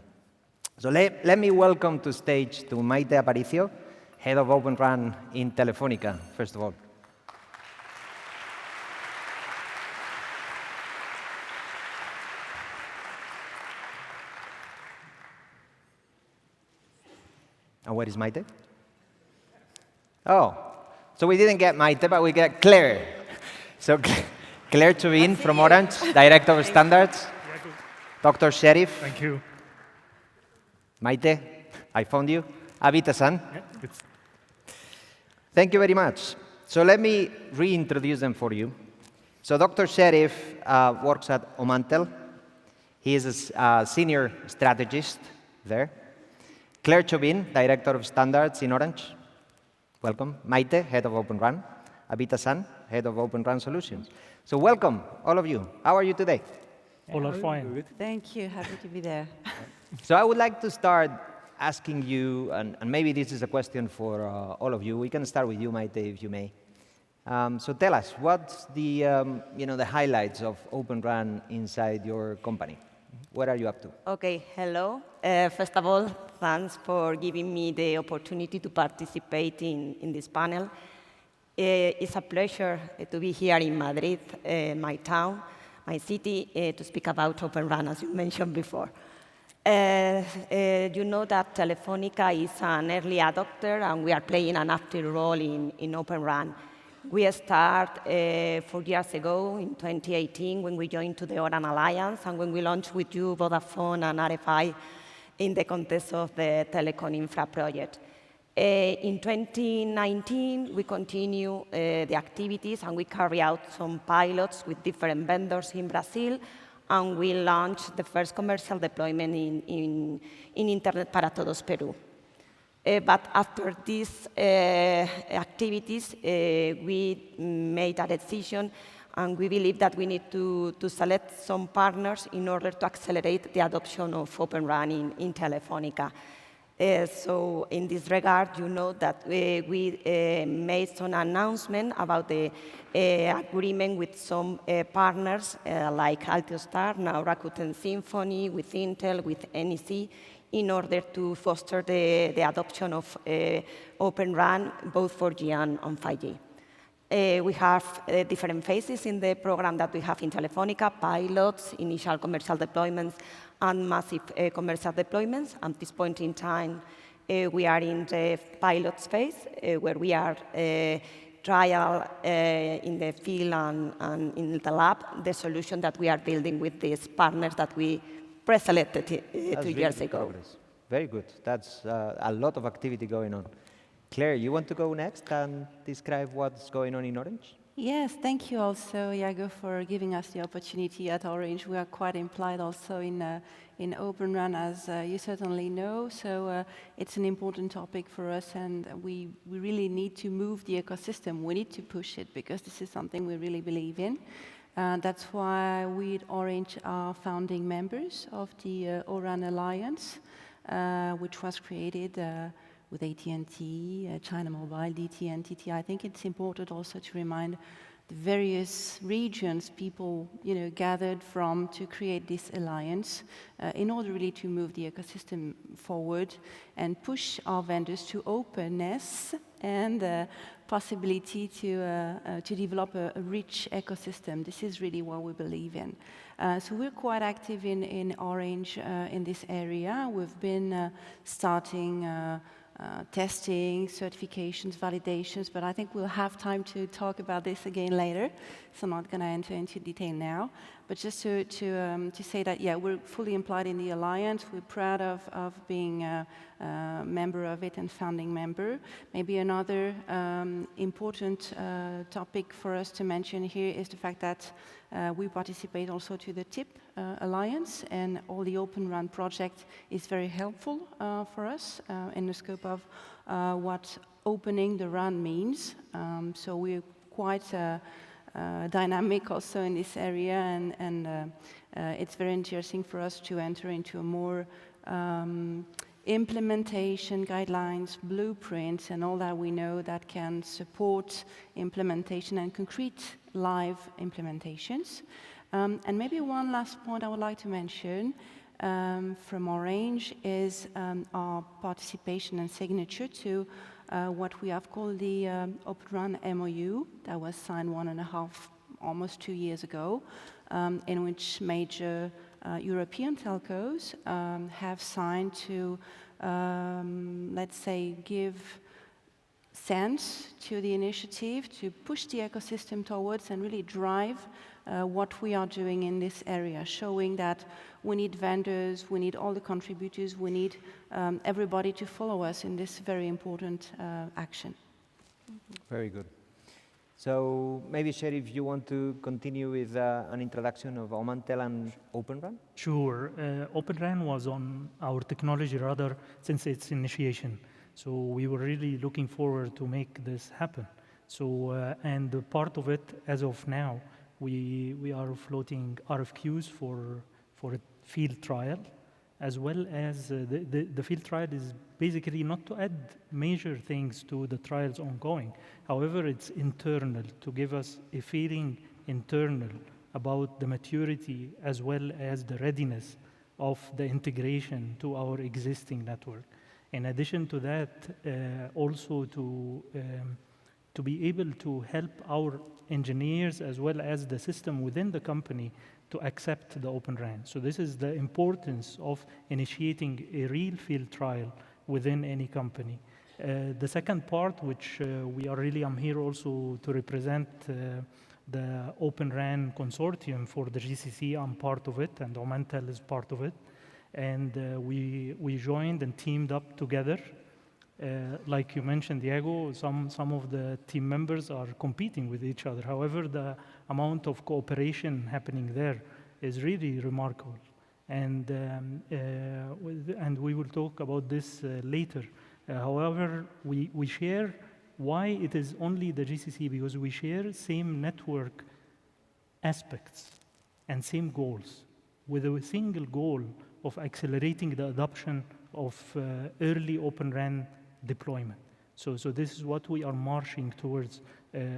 So let me welcome to stage to Maite Aparicio, Head of Open RAN in Telefónica, first of all. And where is Maite? Oh, so we didn't get Maite, but we get Claire. So Claire Tuvin from Orange, Director of Standards. Dr. Sheriff. Thank you. Maite, I found you. Abita-san. Yeah, good. Thank you very much. So let me reintroduce them for you. So Dr. Sheriff works at Omantel. He is a senior strategist there. Claire Tuvin, Director of Standards in Orange. Welcome. Maite, Head of Open RAN. Abita-san, Head of Open RAN Solutions. So welcome, all of you. How are you today? All are fine. Thank you. Happy to be there. So I would like to start asking you, and maybe this is a question for all of you. We can start with you, Maite, if you may. So tell us, what's the the highlights of Open RAN inside your company? What are you up to? Okay, hello. First of all, thanks for giving me the opportunity to participate in this panel. It's a pleasure to be here in Madrid, my town, my city, to speak about Open RAN, as you mentioned before. You know that Telefónica is an early adopter, and we are playing an active role in Open RAN. We started 4 years ago in 2018 when we joined to the Oran Alliance and when we launched with you, Vodafone and RFI in the context of the Telecom Infra project. In 2019, we continue the activities and we carry out some pilots with different vendors in Brazil, and we launched the first commercial deployment in Internet para Todos Peru. But after these activities, we made a decision, and we believe that we need to select some partners in order to accelerate the adoption of Open RAN in Telefónica. So in this regard, you know that we made some announcement about the agreement with some partners like Altiostar, now Rakuten Symphony, with Intel, with NEC, in order to foster the adoption of Open RAN, both 4G and 5G. We have different phases in the program that we have in Telefónica: pilots, initial commercial deployments, and massive commercial deployments. At this point in time, we are in the pilot phase, where we are trial in the field and in the lab the solution that we are building with these partners that we pre-selected 2 years ago. Progress. Very good. That's a lot of activity going on. Claire, you want to go next and describe what's going on in Orange? Yes, thank you also, Yago, for giving us the opportunity at Orange. We are quite implied also in Open RAN, as you certainly know. So it's an important topic for us, and we really need to move the ecosystem. We need to push it, because this is something we really believe in. That's why we at Orange are founding members of the ORAN Alliance, which was created with AT&T, China Mobile, DT, and TT. I think it's important also to remind the various regions people gathered from to create this alliance in order really to move the ecosystem forward and push our vendors to openness and possibility to develop a rich ecosystem. This is really what we believe in. So we're quite active in Orange in this area. We've been starting testing, certifications, validations, but I think we'll have time to talk about this again later, so I'm not going to enter into detail now. But just to say that, yeah, we're fully implied in the alliance. We're proud of being a member of it and founding member. Maybe another important topic for us to mention here is the fact that we participate also to the TIP Alliance, and all the Open RAN project is very helpful for us in the scope of what opening the RAN means. So we're quite dynamic also in this area, and it's very interesting for us to enter into a more implementation guidelines, blueprints, and all that we know that can support implementation and concrete live implementations. And maybe one last point I would like to mention from Orange is our participation and signature to what we have called the Open RAN MOU that was signed 1.5, almost 2 years ago, in which major European telcos have signed to, let's say, give sense to the initiative, to push the ecosystem towards and really drive what we are doing in this area, showing that we need vendors, we need all the contributors, we need everybody to follow us in this very important action. Very good. So maybe, Sheriff, you want to continue with an introduction of Omantel and Open RAN? Sure. Open RAN was on our technology radar since its initiation. So we were really looking forward to make this happen. So, and part of it, as of now, we are floating RFQs for a field trial, as well as the field trial is basically not to add major things to the trials ongoing. However, it's internal to give us a feeling internal about the maturity as well as the readiness of the integration to our existing network. In addition to that, also to be able to help our engineers as well as the system within the company to accept the Open RAN. So this is the importance of initiating a real field trial within any company. The second part, which I'm here also to represent the Open RAN consortium for the GCC. I'm part of it, and Omantel is part of it. And we joined and teamed up together. Like you mentioned, Yago, some of the team members are competing with each other. However, the amount of cooperation happening there is really remarkable. And we will talk about this later. However, we share why it is only the GCC, because we share same network aspects and same goals, with a single goal of accelerating the adoption of early Open RAN deployment. So this is what we are marching towards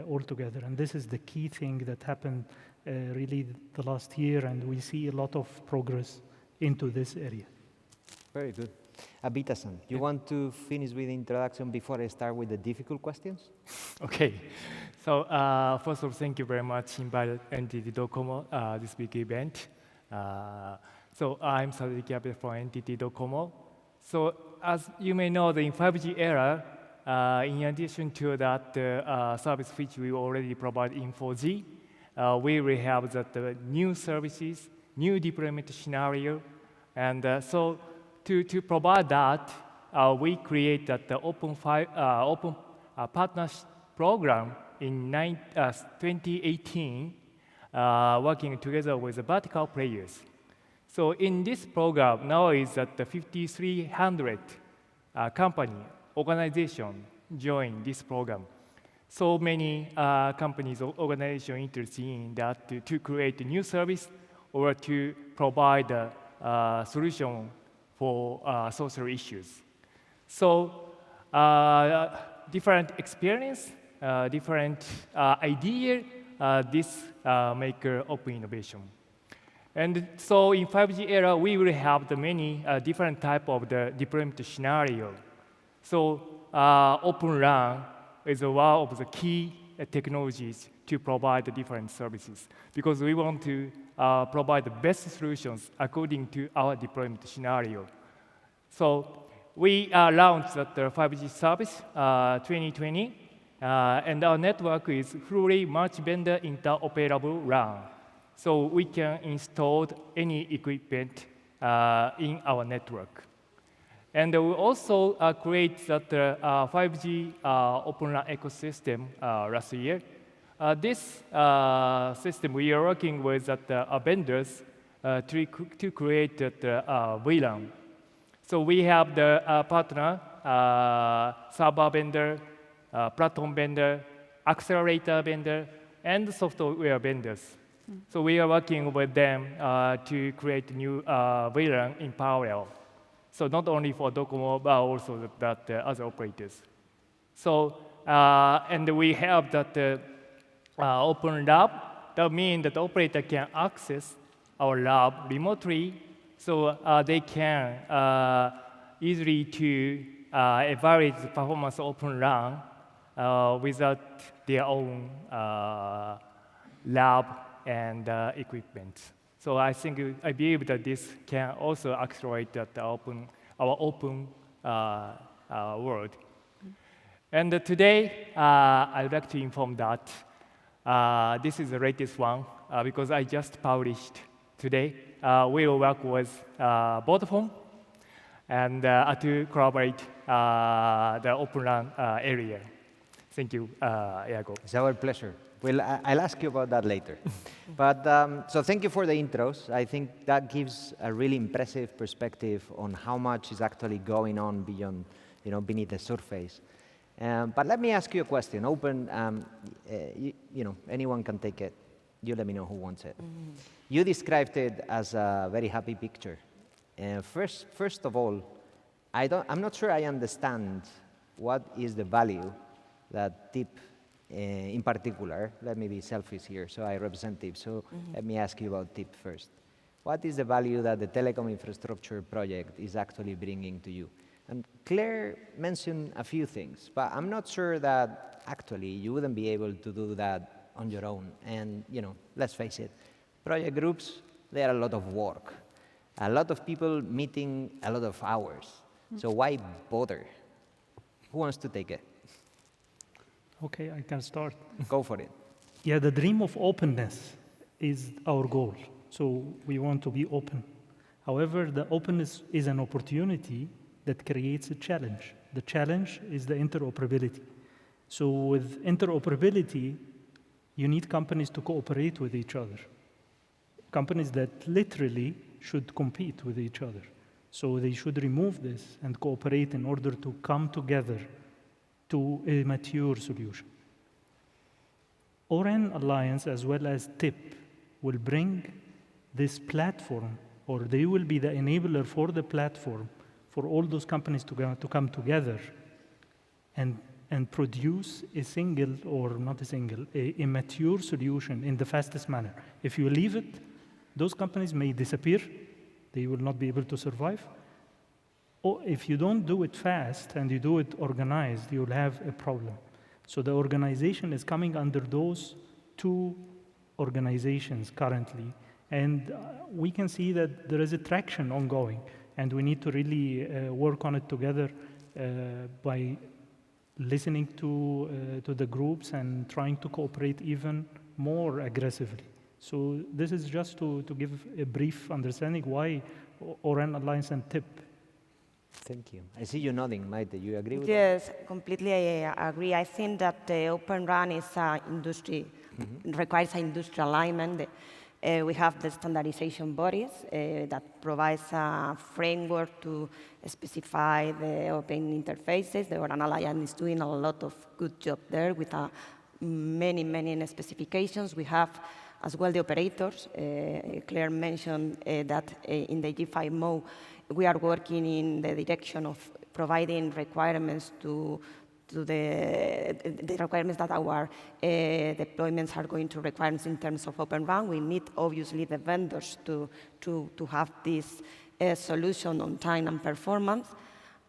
all together. And this is the key thing that happened really the last year, and we see a lot of progress into this area. Very good. Abita-san, you want to finish with the introduction before I start with the difficult questions? Okay. So first of all, thank you very much invited NTT Docomo this big event. So I'm Sadiki Abe from NTT Docomo. So as you may know, in 5G era, in addition to that service which we already provide in 4G, we will have that new services, new deployment scenario, and so to provide that, we create that the open partnership program in 2018, working together with the vertical players. So in this program, now is that the 5,300 company, organization join this program. So many companies or organizations interested in that to create a new service or to provide a solution for social issues. So different experience, different idea, this make open innovation. And so in 5G era, we will have the many different type of the deployment scenario. So Open RAN is one of the key technologies to provide the different services, because we want to provide the best solutions according to our deployment scenario. So we launched the 5G service 2020, and our network is fully multi-vendor interoperable RAN. So we can install any equipment in our network. And we also create that 5G Open RAN ecosystem last year. This system, we are working with vendors to create the VLAN. So we have the partner, server vendor, platform vendor, accelerator vendor, and software vendors. So we are working with them to create new VLAN in parallel. So not only for Docomo, but also that other operators. So, and we have that open lab. That means that the operator can access our lab remotely, so they can easily to evaluate the performance of Open RAN without their own lab and equipment. So I think I believe that this can also accelerate that our open world. And today, I would like to inform that this is the latest one because I just published today. We will work with Vodafone and to collaborate the Open RAN area. Thank you, Yago. It's our pleasure. Well, I'll ask you about that later. But so thank you for the intros. I think that gives a really impressive perspective on how much is actually going on beyond, beneath the surface. But let me ask you a question. Open, anyone can take it. You let me know who wants it. You described it as a very happy picture. First of all, I'm not sure I understand what is the value that TIP in particular, let me be selfish here, so I represent TIP. So let me ask you about TIP first. What is the value that the telecom infrastructure project is actually bringing to you? And Claire mentioned a few things, but I'm not sure that actually you wouldn't be able to do that on your own. And, let's face it, project groups, they are a lot of work. A lot of people meeting a lot of hours. So why bother? Who wants to take it? Okay, I can start. Go for it. Yeah, the dream of openness is our goal. So we want to be open. However, the openness is an opportunity that creates a challenge. The challenge is the interoperability. So with interoperability, you need companies to cooperate with each other. Companies that literally should compete with each other. So they should remove this and cooperate in order to come together to a mature solution. ORAN Alliance as well as TIP will bring this platform, or they will be the enabler for the platform for all those companies to come together and produce a single, or not a single, a mature solution in the fastest manner. If you leave it, those companies may disappear. They will not be able to survive. Or if you don't do it fast and you do it organized, you'll have a problem. So the organization is coming under those two organizations currently. And we can see that there is a traction ongoing. And we need to really work on it together by listening to the groups and trying to cooperate even more aggressively. So this is just to give a brief understanding why ORAN Alliance and TIP. Thank you. I see you nodding, Maite. You agree with that? Yes, completely I agree. I think that the Open RAN is requires an industrial alignment. We have the standardization bodies that provides a framework to specify the open interfaces. The ORAN Alliance is doing a lot of good job there with many specifications. We have as well the operators. Claire mentioned that in the G5 mode, we are working in the direction of providing requirements to the requirements that our deployments are going to require in terms of Open RAN. We need, obviously, the vendors to have this solution on time and performance.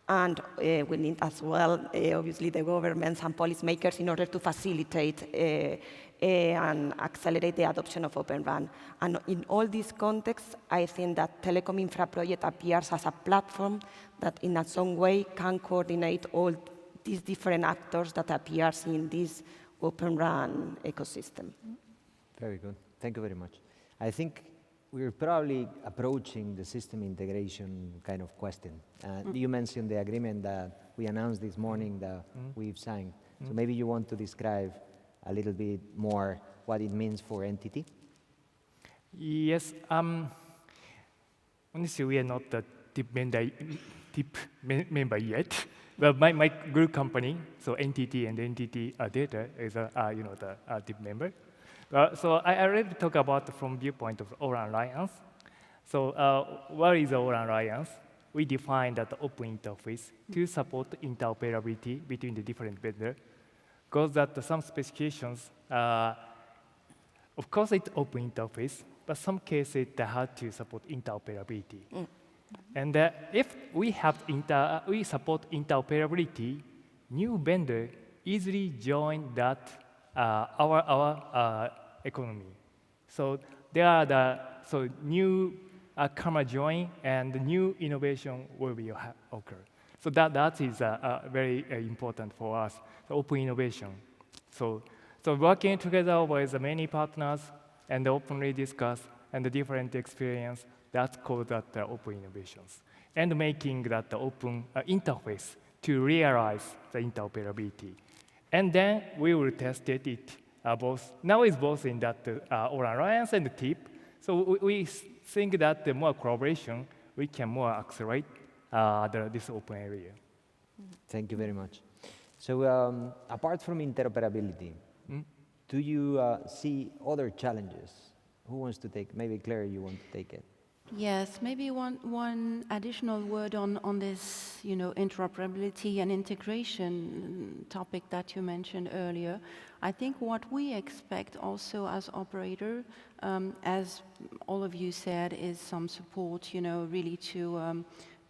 And we need as well, obviously, the governments and policymakers in order to facilitate and accelerate the adoption of Open RAN. And in all these contexts, I think that Telecom Infra Project appears as a platform that in some way can coordinate all these different actors that appears in this Open RAN ecosystem. Very good. Thank you very much. I think we're probably approaching the system integration kind of question. You mentioned the agreement that we announced this morning that we've signed. So maybe you want to describe a little bit more what it means for entity? Yes. Honestly, we are not the TIP member yet. Well, my group company, so entity and entity data is the TIP member. So I already talked about from viewpoint of ORAN Alliance. So what is the ORAN Alliance? we defined that open interface to support interoperability between the different vendors. Because that some specifications, of course, it's open interface, but some cases it had to support interoperability. And if we support interoperability, new vendor easily join that our economy. So there are new camera join and new innovation will be occur. So that is very important for us. So open innovation. So working together with many partners and openly discuss and the different experience, that's called that open innovations. And making that open interface to realize the interoperability. And then we will test it both. Now it's both in that Oral Alliance and the TIP. So we think that the more collaboration, we can more accelerate this open area. Thank you very much. So apart from interoperability, do you see other challenges? Who wants to take? Maybe Claire, you want to take it. Yes, maybe one additional word on this, interoperability and integration topic that you mentioned earlier. I think what we expect also as operator, as all of you said, is some support, really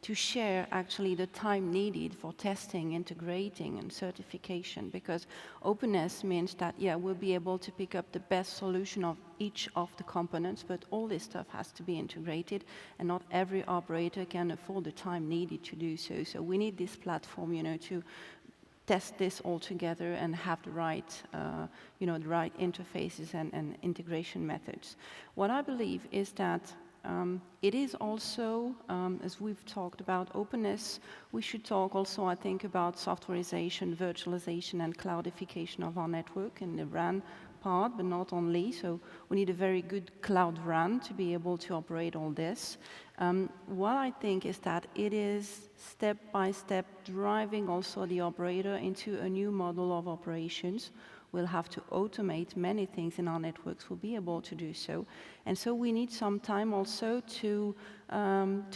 to share actually the time needed for testing, integrating, and certification, because openness means that, we'll be able to pick up the best solution of each of the components, but all this stuff has to be integrated, and not every operator can afford the time needed to do so. So we need this platform, to test this all together and have the right, the right interfaces and integration methods. What I believe is that it is also, as we've talked about openness, we should talk also, I think, about softwareization, virtualization, and cloudification of our network in the RAN part, but not only. So we need a very good cloud RAN to be able to operate all this. What I think is that it is step by step driving also the operator into a new model of operations. We'll have to automate many things in our networks. We'll be able to do so. And so we need some time also to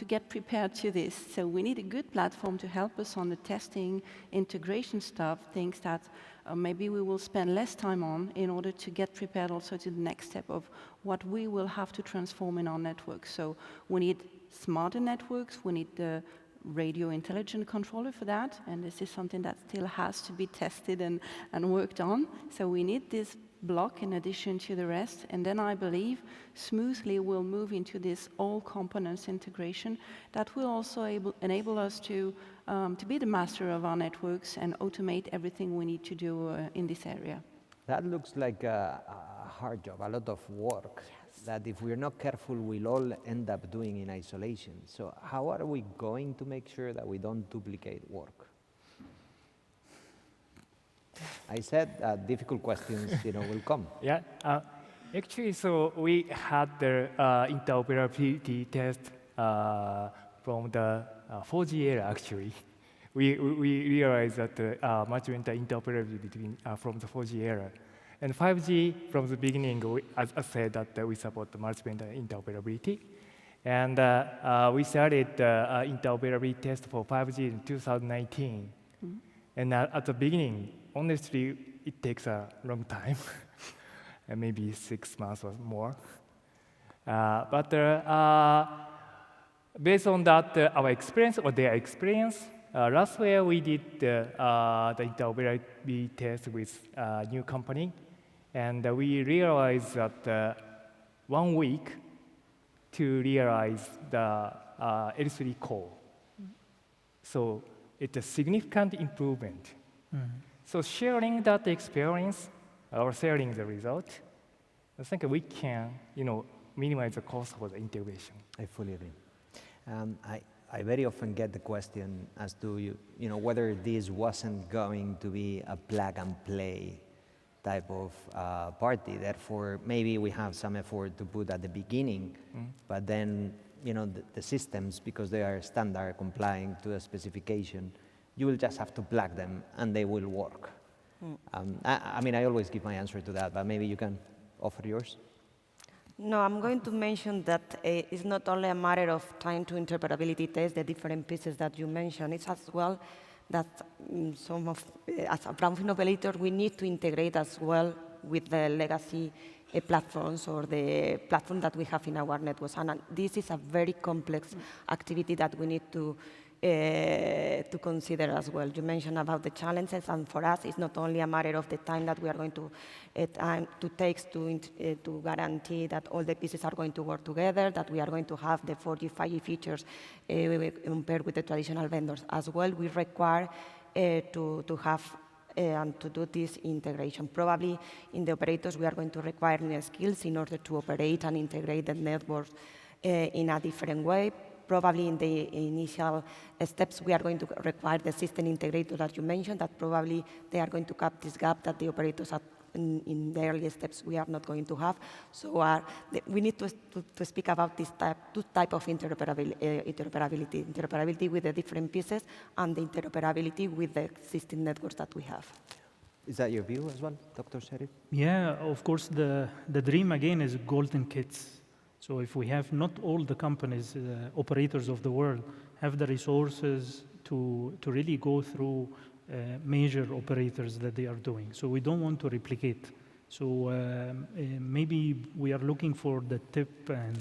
get prepared to this. So we need a good platform to help us on the testing, integration stuff, things that maybe we will spend less time on in order to get prepared also to the next step of what we will have to transform in our network. So we need smarter networks. We need the radio intelligent controller for that, and this is something that still has to be tested and worked on. So we need this block in addition to the rest, and then I believe smoothly we'll move into this all components integration that will also enable us to be the master of our networks and automate everything we need to do in this area. That looks like a hard job, a lot of work. That if we're not careful, we'll all end up doing in isolation. So how are we going to make sure that we don't duplicate work? I said difficult questions, will come. Yeah, actually, so we had the interoperability test from the 4G era, actually. We realized that much better interoperability between from the 4G era. And 5G, from the beginning, as I said, that we support the multi-vendor interoperability. And we started interoperability test for 5G in 2019. Mm-hmm. And at the beginning, honestly, it takes a long time, and maybe 6 months or more. But based on that, our experience or their experience, last year we did the interoperability test with a new company. And we realized that 1 week to realize the L3 core. Mm-hmm. So it's a significant improvement. Mm-hmm. So sharing that experience or sharing the result, I think we can, minimize the cost for the integration. I fully agree. I very often get the question as to whether this wasn't going to be a plug and play type of party. Therefore, maybe we have some effort to put at the beginning, but then, the systems, because they are standard complying to the specification, you will just have to plug them and they will work. I always give my answer to that, but maybe you can offer yours. No, I'm going to mention that it's not only a matter of trying to interoperability test the different pieces that you mentioned. It's as well that as a brownfield operator, we need to integrate as well with the legacy platforms or the platform that we have in our networks. And this is a very complex activity that we need to consider as well. You mentioned about the challenges, and for us, it's not only a matter of the time that we are going to take to guarantee that all the pieces are going to work together, that we are going to have the 4G, 5G features compared with the traditional vendors as well. We require to have and to do this integration. Probably in the operators, we are going to require new skills in order to operate and integrate the networks in a different way. Probably in the initial steps, we are going to require the system integrator that you mentioned, that probably they are going to cap this gap that the operators in the early steps we are not going to have. So we need to speak about this type of interoperability with the different pieces and the interoperability with the existing networks that we have. Is that your view as well, Dr. Sharif? Yeah, of course, the dream again is golden kits. So if we have not all the companies, operators of the world, have the resources to really go through major operators that they are doing. So we don't want to replicate. So maybe we are looking for the tip and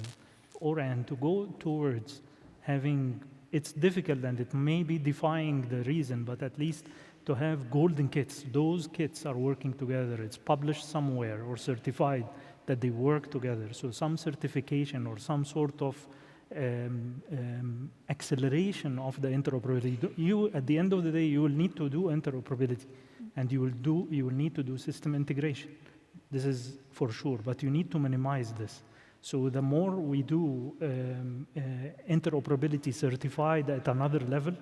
to go towards having, it's difficult and it may be defying the reason, but at least to have golden kits. Those kits are working together. It's published somewhere or certified that they work together. So some certification or some sort of acceleration of the interoperability. At the end of the day, you will need to do interoperability, and you will need to do system integration. This is for sure, but you need to minimize this. So the more we do interoperability certified at another level,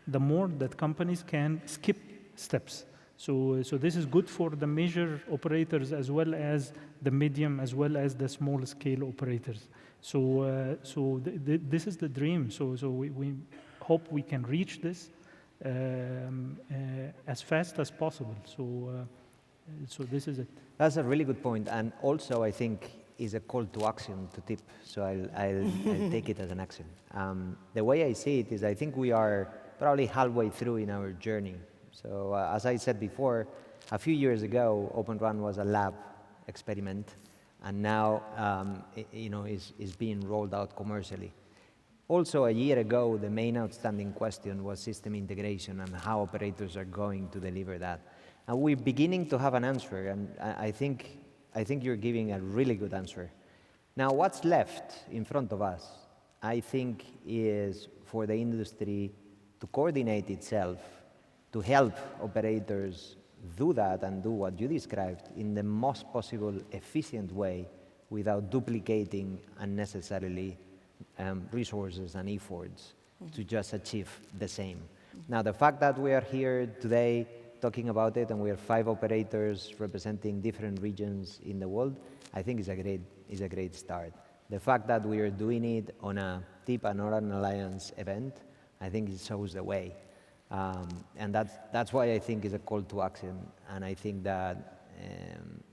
the more that companies can skip steps. So this is good for the major operators as well as the medium, as well as the small scale operators. So this is the dream. So we hope we can reach this as fast as possible. So this is it. That's a really good point, and also I think is a call to action to tip. So I'll take it as an action. The way I see it is I think we are probably halfway through in our journey. So as I said before, a few years ago, Open RAN was a lab experiment, and now is being rolled out commercially. Also, a year ago, the main outstanding question was system integration and how operators are going to deliver that. And we're beginning to have an answer, and I think you're giving a really good answer. Now, what's left in front of us, I think, is for the industry to coordinate itself, to help operators do that and do what you described in the most possible efficient way without duplicating unnecessarily resources and efforts to just achieve the same. Now, the fact that we are here today talking about it and we are 5 operators representing different regions in the world, I think is a great start. The fact that we are doing it on a TIP and Oran Alliance event, I think it shows the way. And that's why I think it's a call to action. And I think that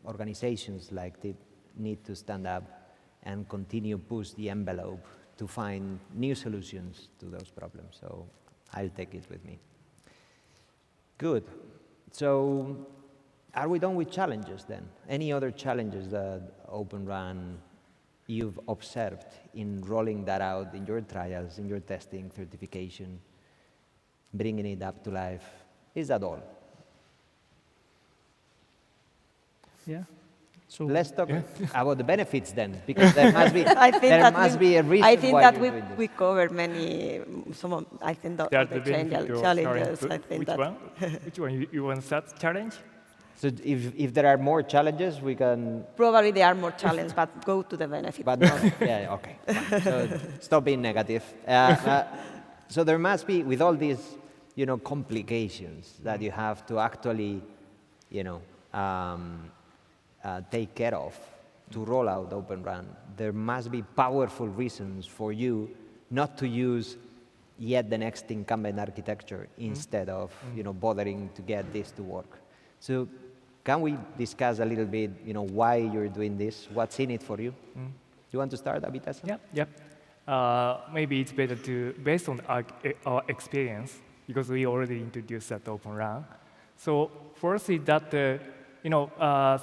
organizations like TIP need to stand up and continue push the envelope to find new solutions to those problems. So I'll take it with me. Good. So are we done with challenges then? Any other challenges that Open RAN you've observed in rolling that out in your trials, in your testing, certification, bringing it up to life? Is that all? Yeah. So let's talk about the benefits then, because there must be a reason. I think why that you're doing this. we covered many. I think the challenges. I think which one? Which one you want that challenge? So if there are more challenges, we can. Probably there are more challenges, but go to the benefits. But yeah, okay. Fine. So stop being negative. So there must be, with all these, complications that you have to actually, take care of to roll out Open RAN, there must be powerful reasons for you not to use yet the next incumbent architecture instead of, bothering to get this to work. So can we discuss a little bit, why you're doing this? What's in it for you? You want to start, Avid? Yep. Maybe it's better to, based on our experience, because we already introduced that Open RAN. So first is that,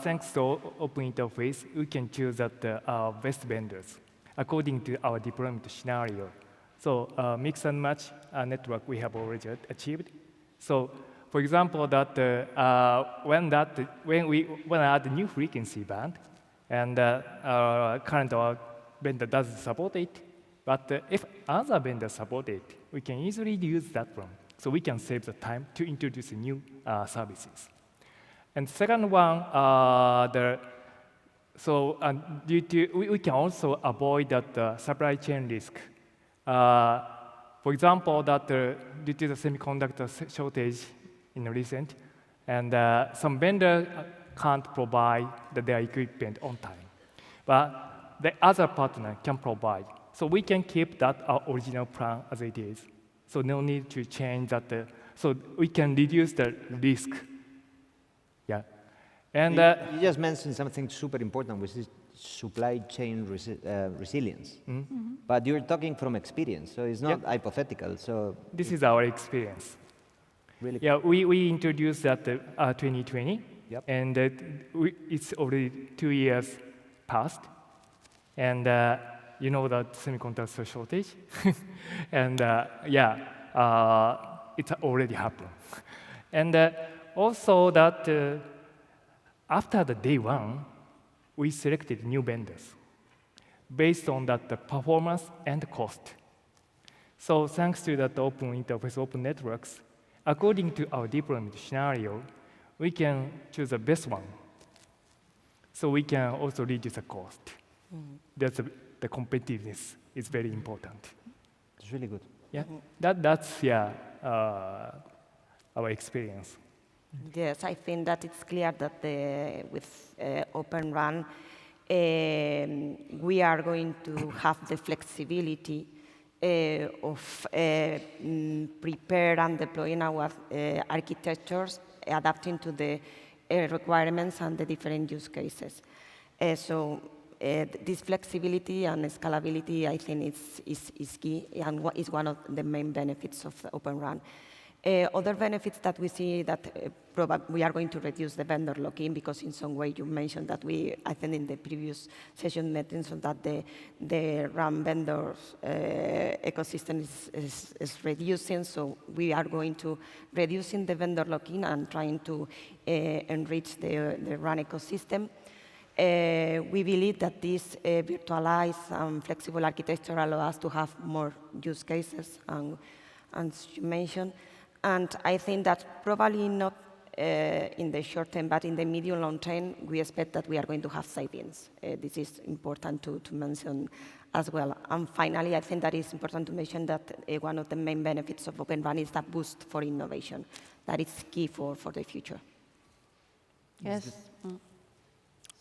thanks to open interface, we can choose that our best vendors according to our deployment scenario. So mix and match network we have already achieved. So for example, that when we add a new frequency band, and current our vendor doesn't support it, but if other vendors support it, we can easily use that one. So we can save the time to introduce new services. And second one, we can also avoid that supply chain risk. For example, that due to the semiconductor shortage in the recent, and some vendors can't provide their equipment on time, but the other partner can provide. So we can keep that our original plan as it is. So no need to change that. So we can reduce the risk. Yeah. And you just mentioned something super important, which is supply chain resilience. Mm-hmm. But you're talking from experience, so it's not hypothetical. So this is our experience. Really? Yeah, we introduced that 2020, and it's already 2 years past, and you know that semiconductor shortage, and it's already happened, and also that after the day one, we selected new vendors based on that the performance and cost. So thanks to that open interface, open networks, according to our deployment scenario, we can choose the best one. So we can also reduce the cost. That's the competitiveness is very important. It's really good. Yeah, that's our experience. Yes, I think that it's clear that with Open RAN, we are going to have the flexibility of prepare and deploying our architectures, adapting to the requirements and the different use cases. So this flexibility and scalability, I think, is key and is one of the main benefits of the Open RAN. Other benefits that we see that we are going to reduce the vendor lock-in, because in some way you mentioned that I think in the previous session mentioned that the RAM vendors ecosystem is reducing, so we are going to reducing the vendor lock-in and trying to enrich the RAN ecosystem. We believe that this virtualized and flexible architecture allows us to have more use cases, and as you mentioned. And I think that probably not in the short term, but in the medium long term, we expect that we are going to have savings. This is important to mention as well. And finally, I think that it's important to mention that one of the main benefits of Open RAN is that boost for innovation. That is key for the future. Yes.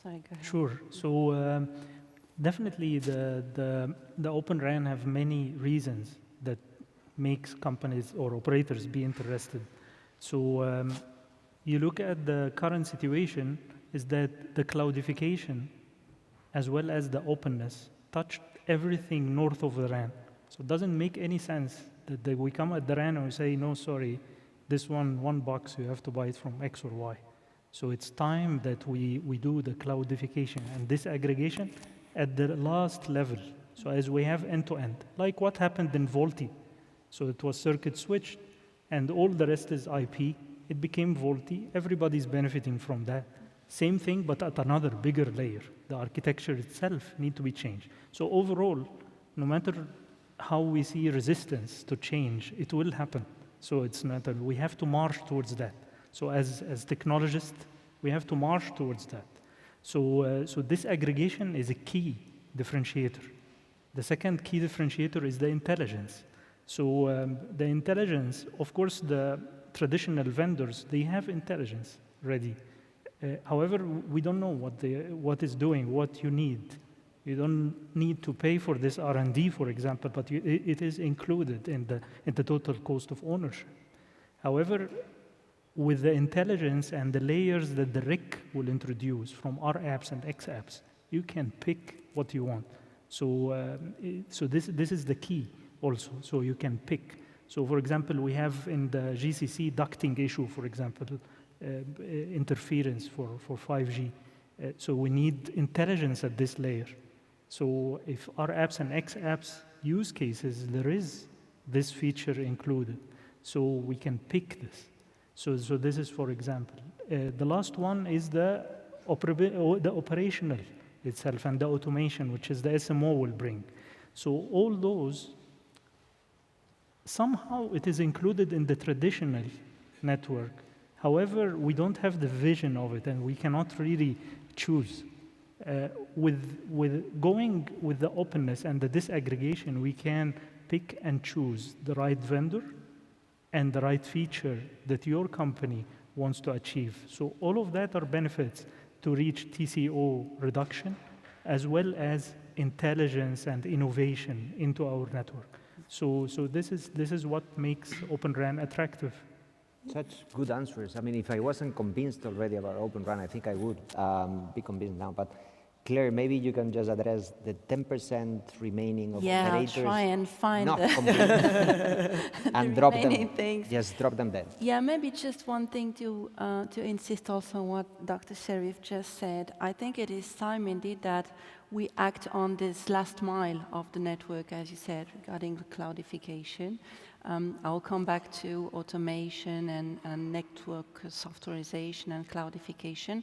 Sorry, go ahead. Sure. So definitely the Open RAN have many reasons that makes companies or operators be interested. So you look at the current situation is that the cloudification as well as the openness touched everything north of the RAN. So it doesn't make any sense that we come at the RAN and we say, no, sorry, this one box, you have to buy it from X or Y. So it's time that we do the cloudification and disaggregation at the last level. So as we have end-to-end, like what happened in VoLTE. So it was circuit switched, and all the rest is IP. It became VoLTE. Everybody's benefiting from that. Same thing, but at another bigger layer. The architecture itself needs to be changed. So overall, no matter how we see resistance to change, it will happen. So it's not we have to march towards that. So as technologists, we have to march towards that. So this aggregation is a key differentiator. The second key differentiator is the intelligence. So the intelligence, of course, the traditional vendors, they have intelligence ready. However, we don't know what is doing, what you need. You don't need to pay for this R&D, for example, but it is included in the total cost of ownership. However, with the intelligence and the layers that the RIC will introduce from R apps and X apps, you can pick what you want. So this is the key also. So you can pick. So for example, we have in the GCC ducting issue, for example, interference for 5G. So we need intelligence at this layer. So if our apps and X apps use cases, there is this feature included. So we can pick this. So this is, for example. The last one is the operational itself and the automation, which is the SMO will bring. So all those, somehow it is included in the traditional network. However, we don't have the vision of it, and we cannot really choose. With going with the openness and the disaggregation, we can pick and choose the right vendor and the right feature that your company wants to achieve. So all of that are benefits to reach TCO reduction, as well as intelligence and innovation into our network. So this is what makes Open RAN attractive. Such good answers. I mean, if I wasn't convinced already about Open RAN, I think I would be convinced now. But Claire, maybe you can just address the 10% remaining of operators. Yeah, try and find not the convinced and drop them. things. Just drop them there. Yeah, maybe just one thing to insist also on what Dr. Sharif just said. I think it is time indeed that we act on this last mile of the network, as you said, regarding the cloudification. I'll come back to automation and network softwareization and cloudification.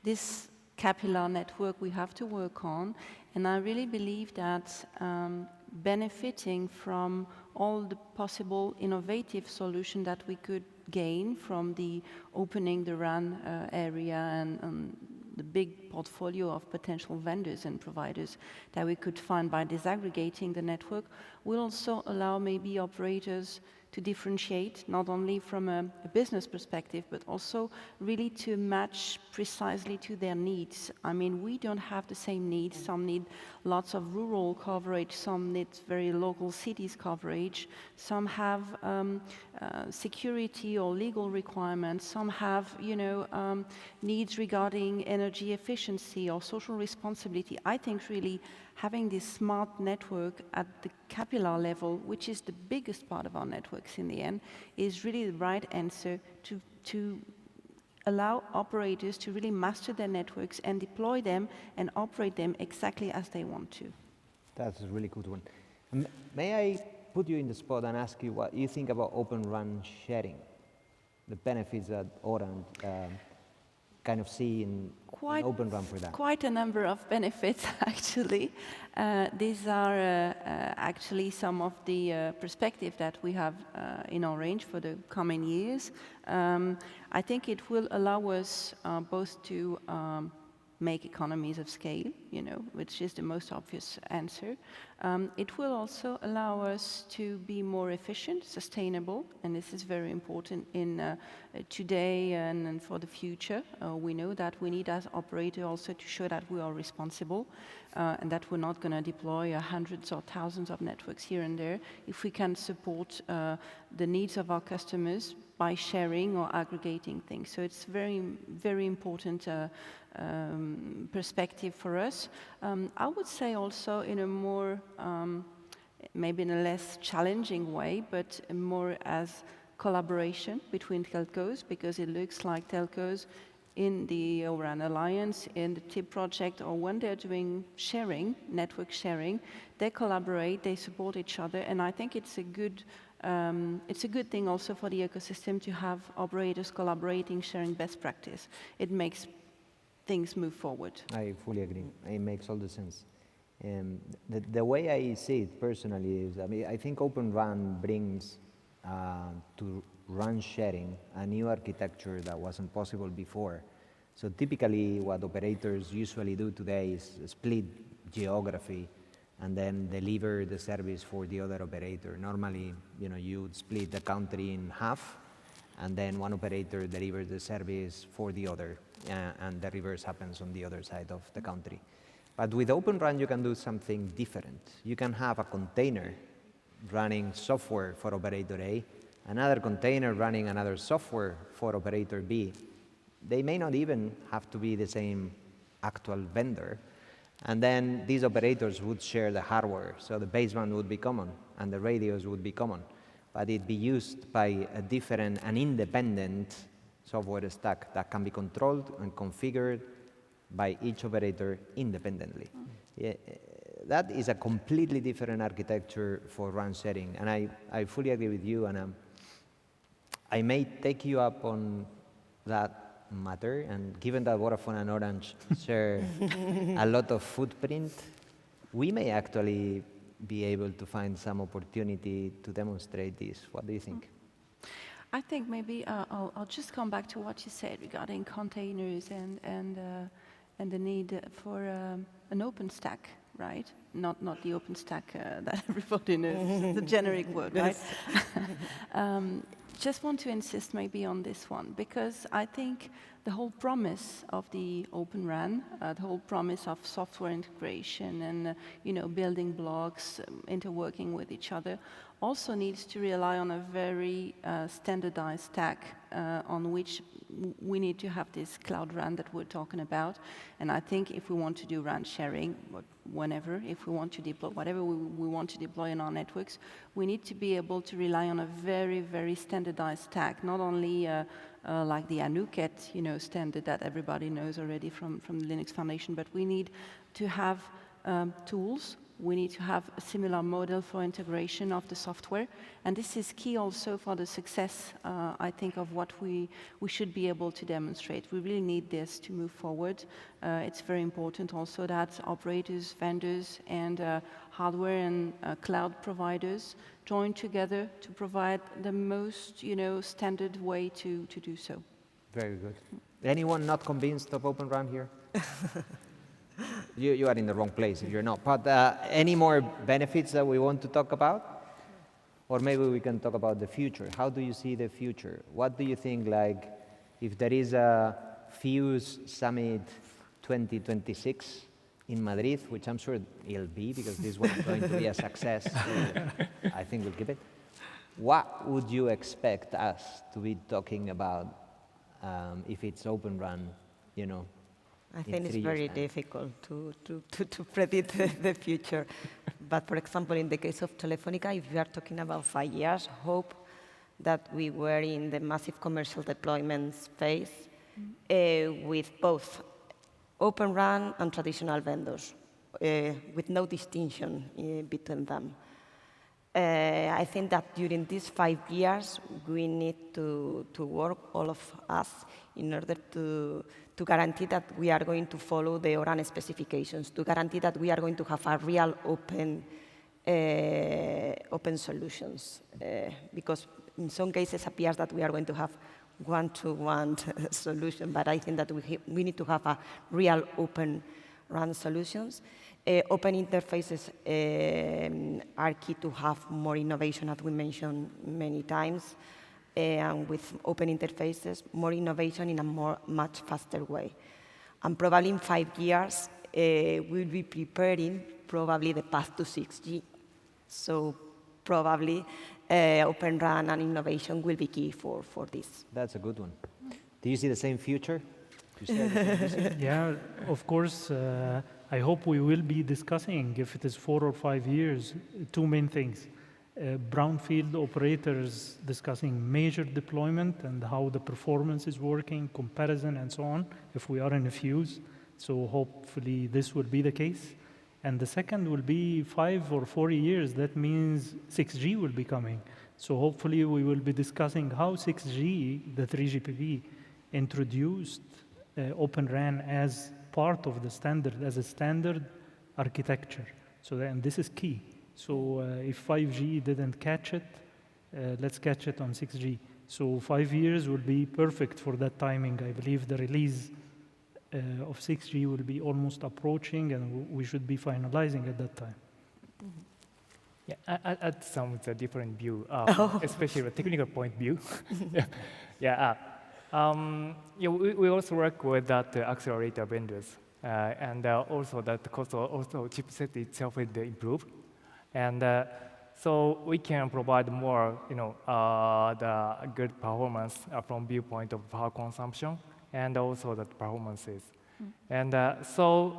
This capillary network we have to work on, and I really believe that benefiting from all the possible innovative solutions that we could gain from the opening the RAN area and the big portfolio of potential vendors and providers that we could find by disaggregating the network will also allow maybe operators to differentiate, not only from a business perspective, but also really to match precisely to their needs. I mean, we don't have the same needs. Some need lots of rural coverage, some need very local cities coverage, some have security or legal requirements, some have, needs regarding energy efficiency or social responsibility. I think really having this smart network at the capillary level, which is the biggest part of our networks in the end, is really the right answer to allow operators to really master their networks and deploy them and operate them exactly as they want to. That's a really good one. May I put you in the spot and ask you what you think about Open RAN sharing, the benefits that Orange kind of see in Open RAN for that? Quite a number of benefits, actually. These are actually some of the perspective that we have in Orange for the coming years. I think it will allow us both to make economies of scale, which is the most obvious answer. It will also allow us to be more efficient, sustainable, and this is very important in today and for the future. We know that we need as operator also to show that we are responsible and that we're not going to deploy hundreds or thousands of networks here and there. If we can support the needs of our customers by sharing or aggregating things. So it's very, very important perspective for us. I would say also in a more, maybe in a less challenging way, but more as collaboration between telcos, because it looks like telcos in the O-RAN Alliance, in the TIP project, or when they're doing sharing, network sharing, they collaborate, they support each other, and I think it's a good thing also for the ecosystem to have operators collaborating, sharing best practice. It makes things move forward. I fully agree. It makes all the sense. The way I see it personally is, I think Open RAN brings to RAN sharing a new architecture that wasn't possible before. So typically what operators usually do today is split geography and then deliver the service for the other operator. Normally, you split the country in half, and then one operator delivers the service for the other, and the reverse happens on the other side of the country. But with Open RAN, you can do something different. You can have a container running software for operator A, another container running another software for operator B. They may not even have to be the same actual vendor, And then these operators would share the hardware, so the baseband would be common and the radios would be common, but it'd be used by a different and independent software stack that can be controlled and configured by each operator independently. Yeah, that is a completely different architecture for RAN sharing, and I fully agree with you, and I may take you up on that matter, and given that Vodafone and Orange share a lot of footprint, we may actually be able to find some opportunity to demonstrate this. What do you think? I think maybe I'll just come back to what you said regarding containers and the need for an open stack, right? Not the open stack that everybody knows, the generic word, right? Just want to insist maybe on this one, because I think the whole promise of the Open RAN, the whole promise of software integration and building blocks, interworking with each other, also needs to rely on a very standardized stack on which we need to have this cloud RAN that we're talking about. And I think if we want to do RAN sharing, whenever, if we want to deploy whatever we want to deploy in our networks, we need to be able to rely on a very, very standardized stack, not only like the ANUKET standard that everybody knows already from the Linux Foundation, but we need to have tools. We need to have a similar model for integration of the software. And this is key also for the success, I think, of what we should be able to demonstrate. We really need this to move forward. It's very important also that operators, vendors, and hardware and cloud providers join together to provide the most standard way to do so. Very good. Anyone not convinced of Open RAN here? You are in the wrong place if you're not. But any more benefits that we want to talk about? Or maybe we can talk about the future. How do you see the future? What do you think, like, if there is a Fyuz Summit 2026 in Madrid, which I'm sure it'll be because this one is going to be a success, so I think we'll keep it. What would you expect us to be talking about if it's Open RAN, I think it's very difficult to predict the future. But for example, in the case of Telefonica, if we are talking about 5 years, hope that we were in the massive commercial deployments phase with both Open RAN and traditional vendors, with no distinction between them. I think that during these 5 years, we need to work, all of us, in order to guarantee that we are going to follow the ORAN specifications, to guarantee that we are going to have a real open solutions. Because in some cases, it appears that we are going to have one-to-one solution, but I think that we need to have a real Open RAN solutions. Open interfaces are key to have more innovation, as we mentioned many times. And with open interfaces, more innovation in a much faster way. And probably in 5 years, we'll be preparing probably the path to 6G. So probably Open RAN and innovation will be key for this. That's a good one. Do you see the same future? Yeah, of course. I hope we will be discussing, if it is 4 or 5 years, two main things. Brownfield operators discussing major deployment and how the performance is working, comparison, and so on, if we are in a Fyuz. So hopefully this will be the case. And the second will be 5 or 4 years. That means 6G will be coming. So hopefully we will be discussing how 6G, the 3GPP, introduced Open RAN as part of the standard, as a standard architecture. So and this is key. So if 5G didn't catch it, let's catch it on 6G. So 5 years will be perfect for that timing. I believe the release of 6G will be almost approaching, and we should be finalizing at that time. Yeah, I add some with a different view, especially a technical point view. We also work with that accelerator vendors, and also that cost also chipset itself will improve. And so we can provide more, the good performance from viewpoint of power consumption and also the performances. And so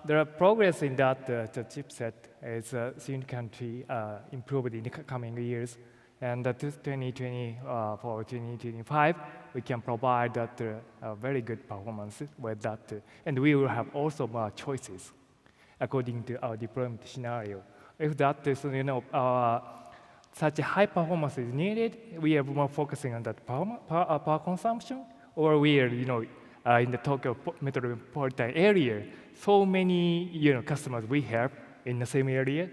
the progress in that the chipset is significantly improved in the coming years. And that is 2020 for 2025, we can provide that very good performance with that. And we will have also more choices according to our deployment scenario. If that is, such a high performance is needed, we are more focusing on that power consumption, or we are, in the Tokyo metropolitan area, so many, customers we have in the same area,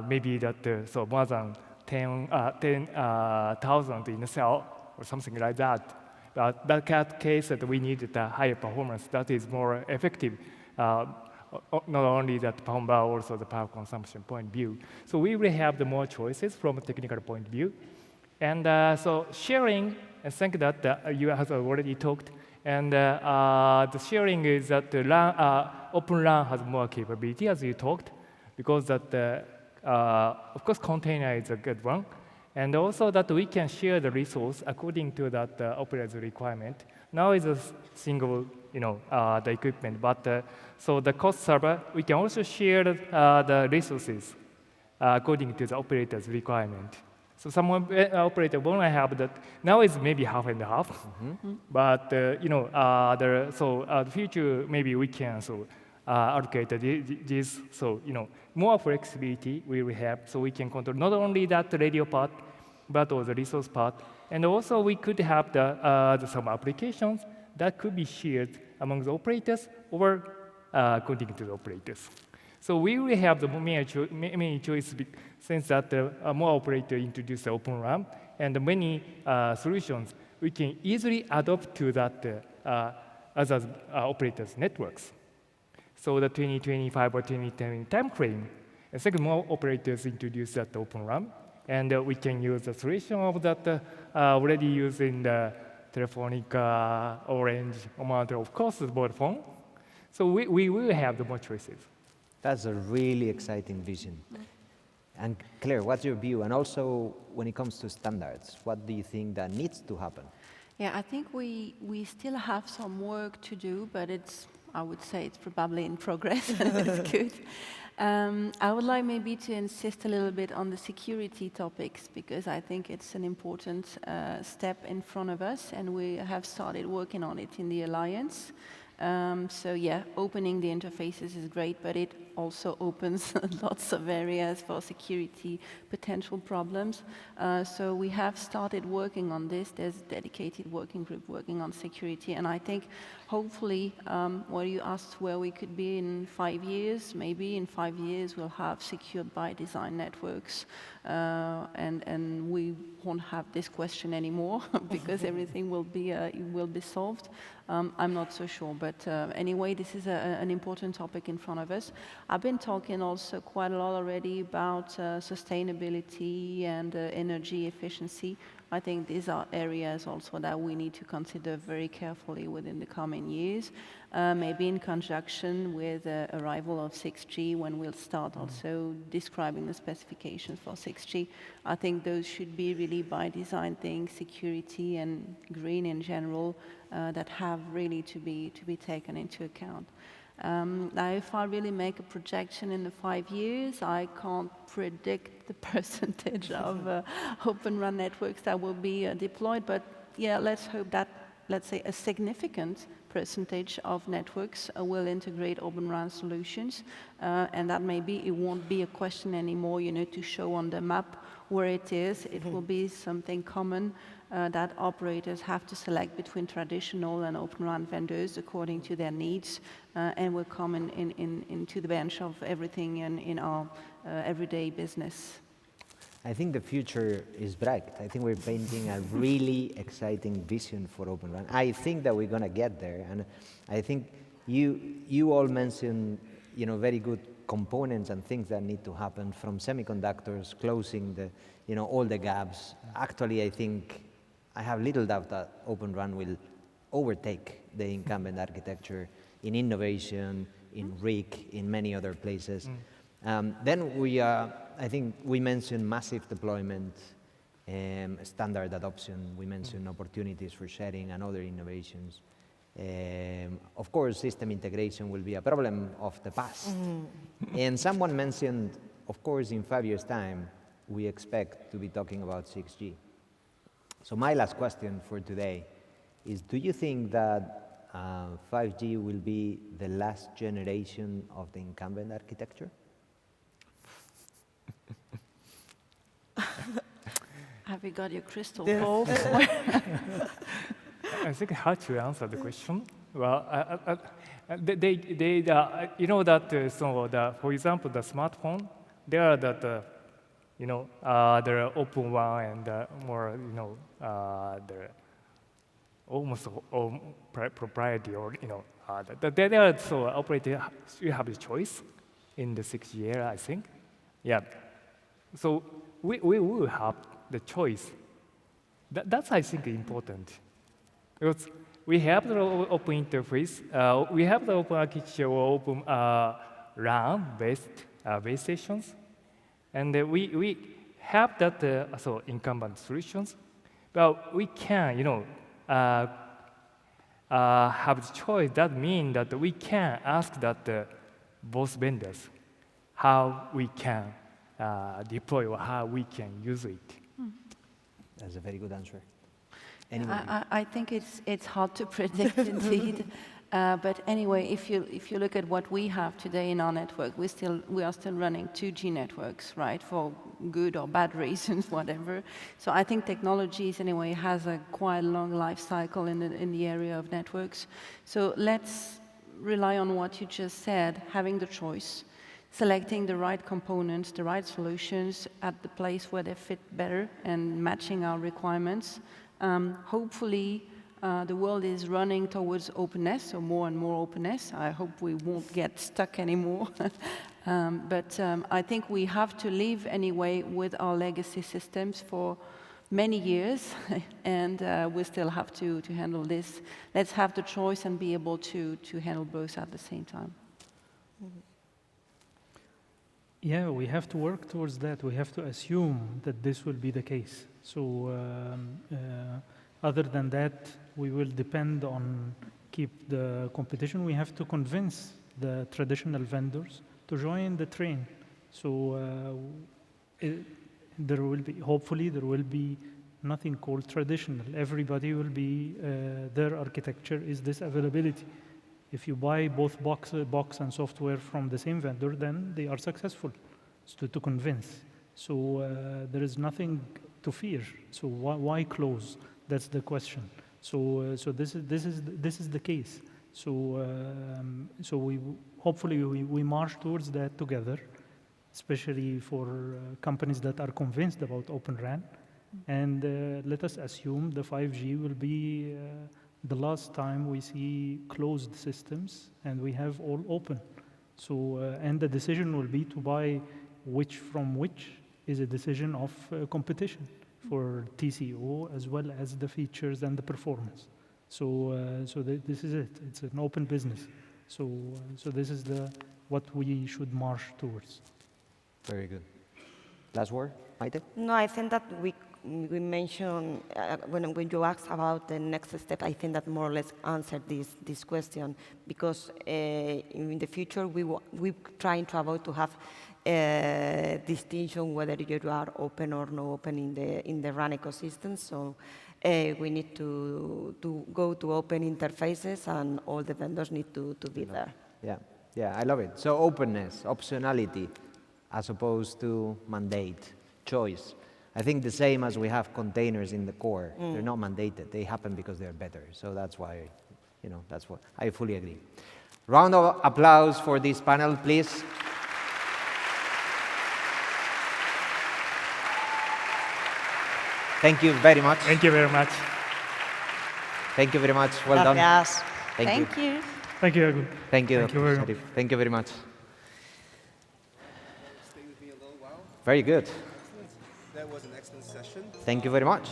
maybe that so more than 10,000 in a cell or something like that. But that case that we need a higher performance that is more effective. Not only that performance, but also the power consumption point of view. So we will have the more choices from a technical point of view. And so sharing, I think that you have already talked, and the sharing is that Open RAN has more capability, as you talked, because that, of course, container is a good one. And also that we can share the resource according to that operator's requirement. Now is a single, the equipment, but so the cost server, we can also share the resources according to the operator's requirement. So some operator won't have that. Now it's maybe half and half, but the future maybe we can allocate this. So more flexibility we will have, so we can control not only that radio part, but also the resource part, and also we could have some applications that could be shared among the operators or according to the operators. So we will have the many choices since that more operators introduce the Open RAN, and many solutions we can easily adopt to that other operators' networks. So the 2025 or 2010 timeframe, I think more operators introduce that Open RAN, and we can use the solution of that already used in the Telefonica, Orange, or of course, the Vodafone. So we will have the more choices. That's a really exciting vision. And Claire, what's your view? And also, when it comes to standards, what do you think that needs to happen? Yeah, I think we still have some work to do, but I would say it's probably in progress, and it's good. I would like maybe to insist a little bit on the security topics, because I think it's an important step in front of us, and we have started working on it in the Alliance. So yeah, opening the interfaces is great, but it also opens lots of areas for security potential problems. So we have started working on this. There's a dedicated working group working on security, and I think hopefully, well, you asked where we could be in 5 years. Maybe in 5 years we'll have secured by design networks, and we won't have this question anymore because everything will be solved. I'm not so sure, but anyway, this is an important topic in front of us. I've been talking also quite a lot already about sustainability and energy efficiency. I think these are areas also that we need to consider very carefully within the coming years, maybe in conjunction with the arrival of 6G, when we'll start also describing the specifications for 6G. I think those should be really by design things, security and green in general, that have really to be taken into account. Now, if I really make a projection in the 5 years, I can't predict the percentage of Open RAN networks that will be deployed, but yeah, let's hope that, let's say, a significant percentage of networks will integrate Open RAN solutions, and that maybe it won't be a question anymore, to show on the map where it is. It will be something common that operators have to select between traditional and Open RAN vendors according to their needs, and will come into the bench of everything in our everyday business. I think the future is bright. I think we're painting a really exciting vision for Open RAN. I think that we're going to get there, and I think you all mentioned very good components and things that need to happen, from semiconductors, closing all the gaps. Actually, I think I have little doubt that Open RAN will overtake the incumbent architecture in innovation, in RIC, in many other places. Then I think we mentioned massive deployment, standard adoption. We mentioned opportunities for sharing and other innovations. Of course, system integration will be a problem of the past. And someone mentioned, of course, in 5 years' time, we expect to be talking about 6G. So my last question for today is, do you think that 5G will be the last generation of the incumbent architecture? Have you got your crystal ball? I think how to answer the question. Well, you know that for example, the smartphone, there are the there are open one and more the almost proprietary or they are so operated. You have the choice in the 6G era, I think. Yeah. So we will have the choice. That's I think important. Because we have the open interface, we have the open architecture or open RAM-based base stations, and we have that incumbent solutions. But we can, have the choice. That means that we can ask that both vendors how we can deploy or how we can use it. That's a very good answer. I think it's hard to predict indeed. But anyway, if you look at what we have today in our network, we are still running 2G networks, right? For good or bad reasons, whatever. So I think technologies anyway has a quite long life cycle in the area of networks. So let's rely on what you just said, having the choice, selecting the right components, the right solutions at the place where they fit better and matching our requirements. Hopefully, the world is running towards openness, so more and more openness. I hope we won't get stuck anymore. But I think we have to live anyway with our legacy systems for many years, and we still have to handle this. Let's have the choice and be able to handle both at the same time. Yeah, we have to work towards that. We have to assume that this will be the case. So other than that, we will depend on keep the competition. We have to convince the traditional vendors to join the train. So there will be, hopefully, there will be nothing called traditional. Everybody will be, their architecture is this availability. If you buy both box and software from the same vendor, then they are successful to convince. So there is nothing to fear. So why close? That's the question. So this is the case. So we hopefully we march towards that together, especially for companies that are convinced about Open RAN, and let us assume the 5G will be the last time we see closed systems and we have all open. So and the decision will be to buy which from which is a decision of competition for TCO as well as the features and the performance. So this is it. It's an open business. So this is what we should march towards. Very good. Last word, Maite? No, I think that we mentioned, when you asked about the next step, I think that more or less answered this question, because in the future we're trying to avoid to have distinction whether you are open or no open in the RAN ecosystem. So we need to go to open interfaces, and all the vendors need to be there. Yeah, I love it. So openness, optionality, as opposed to mandate, choice. I think the same as we have containers in the core. They're not mandated. They happen because they're better. So that's why, that's what I fully agree. Round of applause for this panel, please. Thank you very much. Thank you very much. Thank you very much. Well done. Gracias. Thank you. Thank you, Yago. Thank you. Thank you very much. Thank you very much. Stay with me a little while. Very good. That was an excellent session. Thank you very much.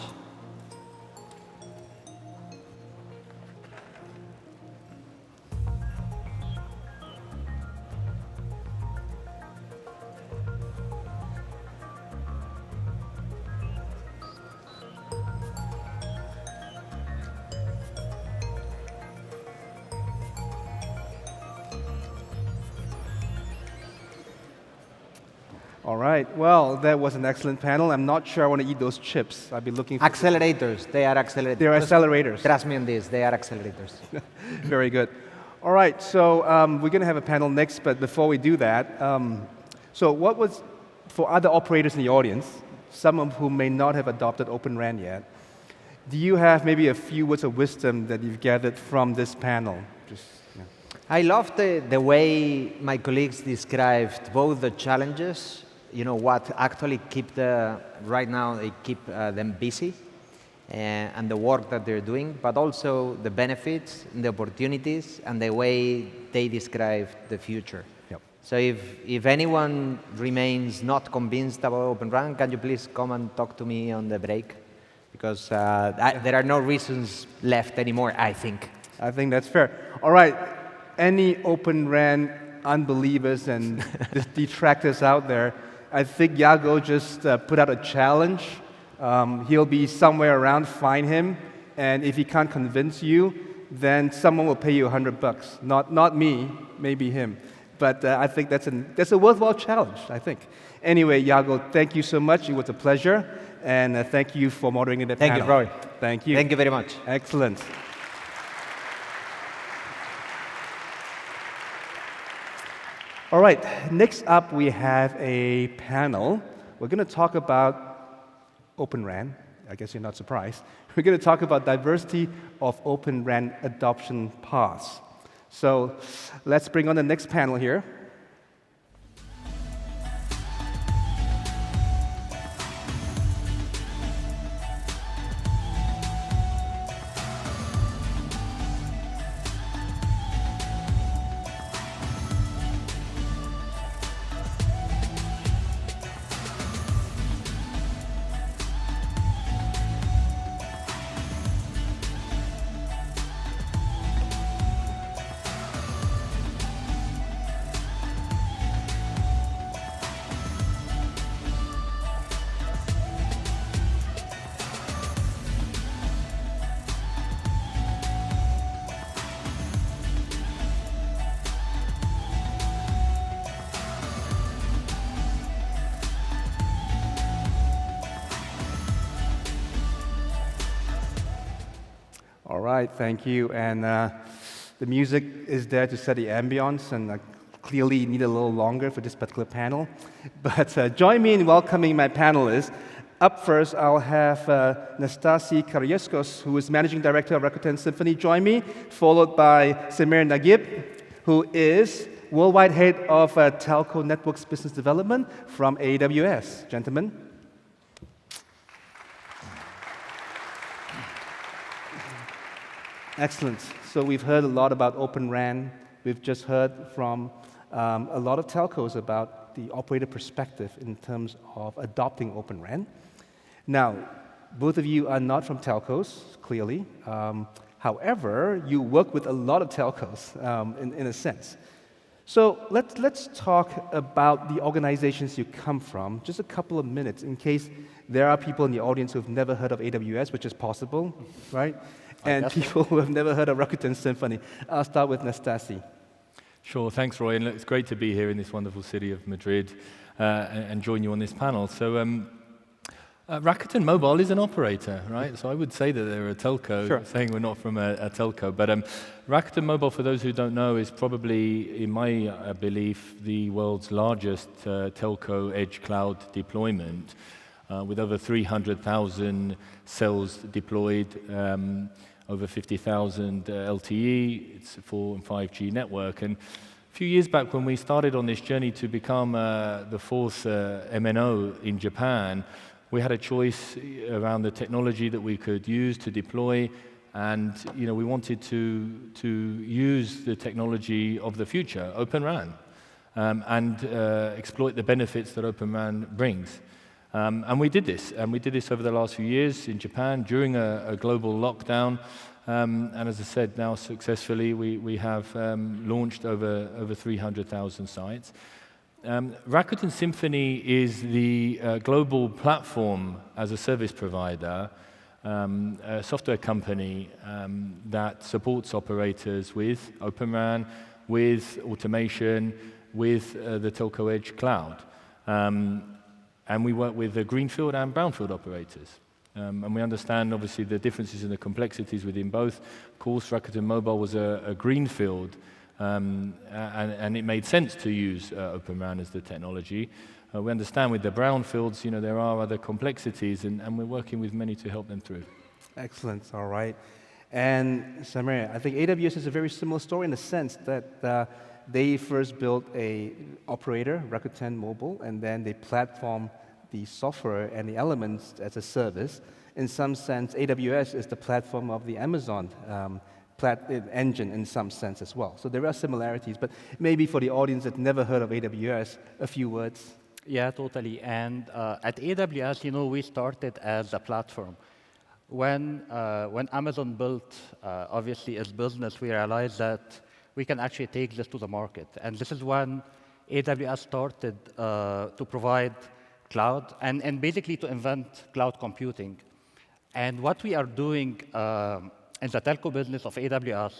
All right. Well, that was an excellent panel. I'm not sure I want to eat those chips. I'll be looking for Accelerators, they are accelerators. They're accelerators. Trust me on this, they are accelerators. Very good. All right. So we're going to have a panel next, but before we do that, so what was for other operators in the audience, some of whom may not have adopted Open RAN yet? Do you have maybe a few words of wisdom that you've gathered from this panel? I love the way my colleagues described both the challenges, what actually right now they keep them busy, and the work that they're doing, but also the benefits and the opportunities and the way they describe the future. Yep. So if anyone remains not convinced about Open RAN, can you please come and talk to me on the break? Because there are no reasons left anymore, I think. I think that's fair. All right. Any Open RAN unbelievers and detractors out there, I think Yago just put out a challenge. He'll be somewhere around, find him, and if he can't convince you, then someone will pay you $100. Not me, maybe him. But I think that's a worthwhile challenge, I think. Anyway, Yago, thank you so much. It was a pleasure. And thank you for moderating the panel. Thank you, Roy. Thank you. Thank you very much. Excellent. All right, next up we have a panel. We're going to talk about Open RAN. I guess you're not surprised. We're going to talk about diversity of Open RAN adoption paths. So let's bring on the next panel here. All right, thank you. And the music is there to set the ambience, and I clearly need a little longer for this particular panel. But join me in welcoming my panelists. Up first, I'll have Nastasi Karyeskos, who is Managing Director of Rakuten Symphony, join me, followed by Samir Naguib, who is Worldwide Head of Telco Networks Business Development from AWS. Gentlemen. Excellent. So we've heard a lot about Open RAN. We've just heard from a lot of telcos about the operator perspective in terms of adopting Open RAN. Now, both of you are not from telcos, clearly. However, you work with a lot of telcos in a sense. So let's talk about the organizations you come from, just a couple of minutes, in case there are people in the audience who have never heard of AWS, which is possible, right? And people who have never heard of Rakuten Symphony. I'll start with Nastasi. Sure, thanks, Roy. And it's great to be here in this wonderful city of Madrid and join you on this panel. So Rakuten Mobile is an operator, right? So I would say that they're a telco, sure. Saying we're not from a telco. But Rakuten Mobile, for those who don't know, is probably, in my belief, the world's largest telco edge cloud deployment, with over 300,000 cells deployed, over 50,000 LTE. It's a 4 and 5G network. And a few years back, when we started on this journey to become the fourth MNO in Japan, we had a choice around the technology that we could use to deploy, and we wanted to use the technology of the future, Open RAN, and exploit the benefits that Open RAN brings. And we did this over the last few years in Japan during a global lockdown. And as I said, now successfully we have launched over 300,000 sites. Rakuten Symphony is the global platform as a service provider, a software company that supports operators with Open RAN, with automation, with the Telco Edge Cloud. And we work with the greenfield and brownfield operators. And we understand, obviously, the differences and the complexities within both. Of course, Rakuten Mobile was a greenfield, and it made sense to use Open RAN as the technology. We understand with the brownfields, there are other complexities, and we're working with many to help them through. Excellent, all right. And Samir, I think AWS is a very similar story in the sense that they first built a operator, Rakuten Mobile, and then they platform the software and the elements as a service. In some sense, AWS is the platform of the Amazon engine in some sense as well. So there are similarities, but maybe for the audience that never heard of AWS, a few words. Yeah, totally. And at AWS, we started as a platform. When Amazon built, obviously, its business, we realized that we can actually take this to the market. And this is when AWS started to provide cloud and basically to invent cloud computing. And what we are doing in the telco business of AWS,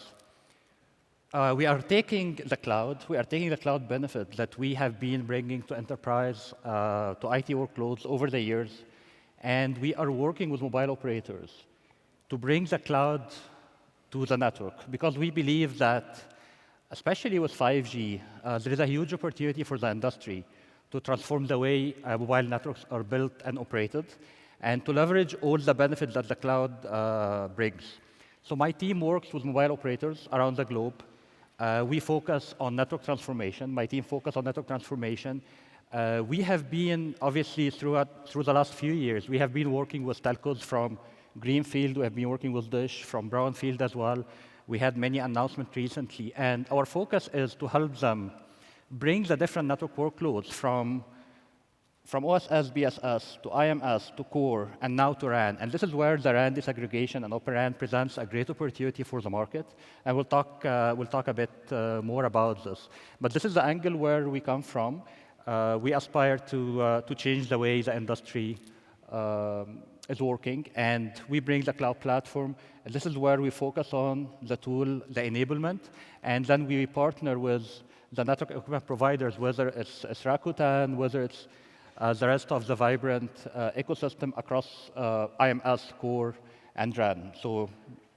we are taking the cloud benefit that we have been bringing to enterprise, to IT workloads over the years, and we are working with mobile operators to bring the cloud to the network, because we believe that, especially with 5G, there is a huge opportunity for the industry to transform the way mobile networks are built and operated, and to leverage all the benefits that the cloud brings. So my team works with mobile operators around the globe. We focus on network transformation. My team focuses on network transformation. We have been, obviously, through the last few years, we have been working with telcos from Greenfield. We have been working with Deutsche from Brownfield as well. We had many announcements recently. And our focus is to help them bring the different network workloads from OSS, BSS, to IMS, to core, and now to RAN. And this is where the RAN disaggregation and Open RAN presents a great opportunity for the market. And we'll talk a bit more about this. But this is the angle where we come from. We aspire to change the way the industry is working, and we bring the cloud platform. And this is where we focus on the tool, the enablement, and then we partner with the network equipment providers, whether it's Rakuten, whether it's the rest of the vibrant ecosystem across IMS, core, and RAN. So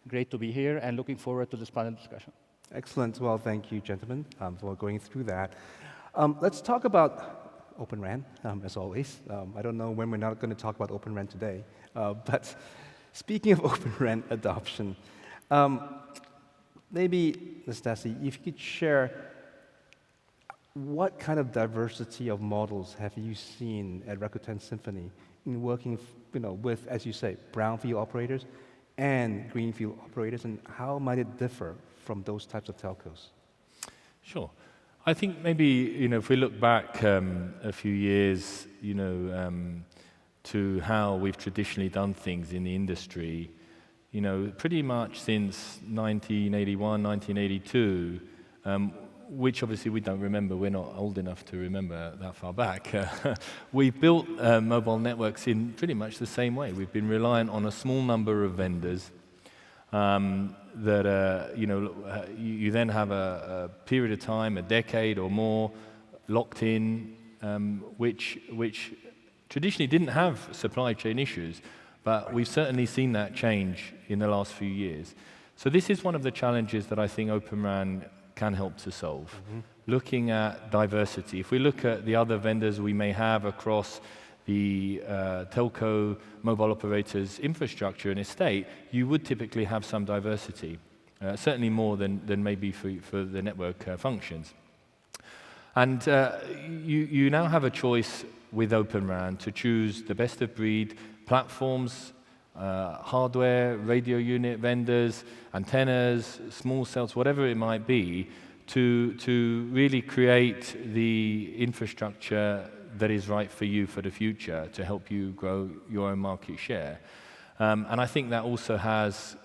great to be here, and looking forward to this panel discussion. Excellent. Well, thank you, gentlemen, for going through that. Let's talk about Open RAN, as always. I don't know when we're not going to talk about Open RAN today. But speaking of Open RAN adoption, maybe, Nastasi, if you could share what kind of diversity of models have you seen at Rakuten Symphony in working with, as you say, brownfield operators and greenfield operators, and how might it differ from those types of telcos? Sure. I think maybe, if we look back a few years, to how we've traditionally done things in the industry, pretty much since 1981, 1982, which obviously we don't remember, we're not old enough to remember that far back. We've built mobile networks in pretty much the same way. We've been reliant on a small number of vendors that, you then have a period of time, a decade or more, locked in, which traditionally didn't have supply chain issues, but we've certainly seen that change in the last few years. So this is one of the challenges that I think Open RAN can help to solve. Mm-hmm. Looking at diversity. If we look at the other vendors we may have across the telco mobile operators infrastructure and estate, you would typically have some diversity, certainly more than maybe for the network functions. And you now have a choice with Open RAN to choose the best of breed platforms, hardware, radio unit vendors, antennas, small cells, whatever it might be, to really create the infrastructure that is right for you for the future to help you grow your own market share. And I think that also has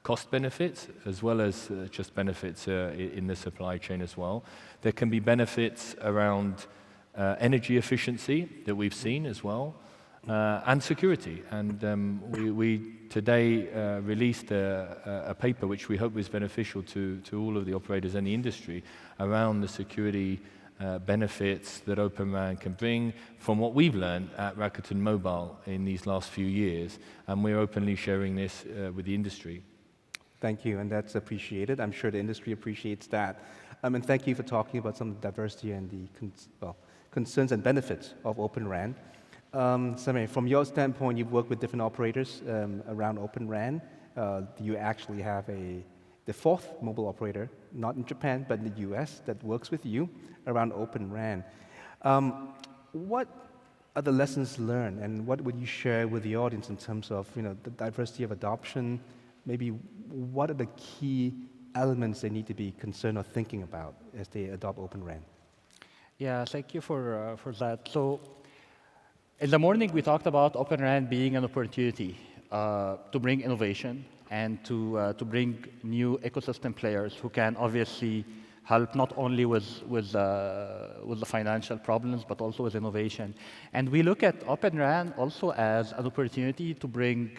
cost benefits as well as just benefits in the supply chain as well. There can be benefits around energy efficiency that we've seen as well, and security. And we today released a paper which we hope is beneficial to all of the operators and the industry around the security benefits that Open RAN can bring from what we've learned at Rakuten Mobile in these last few years, and we're openly sharing this with the industry. Thank you, and that's appreciated. I'm sure the industry appreciates that. And thank you for talking about some of the diversity and the concerns and benefits of Open RAN. Samir, from your standpoint, you've worked with different operators around Open RAN. Do you actually have the fourth mobile operator, not in Japan, but in the US, that works with you around Open RAN? What are the lessons learned, and what would you share with the audience in terms of the diversity of adoption? Maybe what are the key elements they need to be concerned or thinking about as they adopt Open RAN? Yeah, thank you for that. So in the morning, we talked about Open RAN being an opportunity to bring innovation and to bring new ecosystem players who can obviously help not only with the financial problems, but also with innovation. And we look at Open RAN also as an opportunity to bring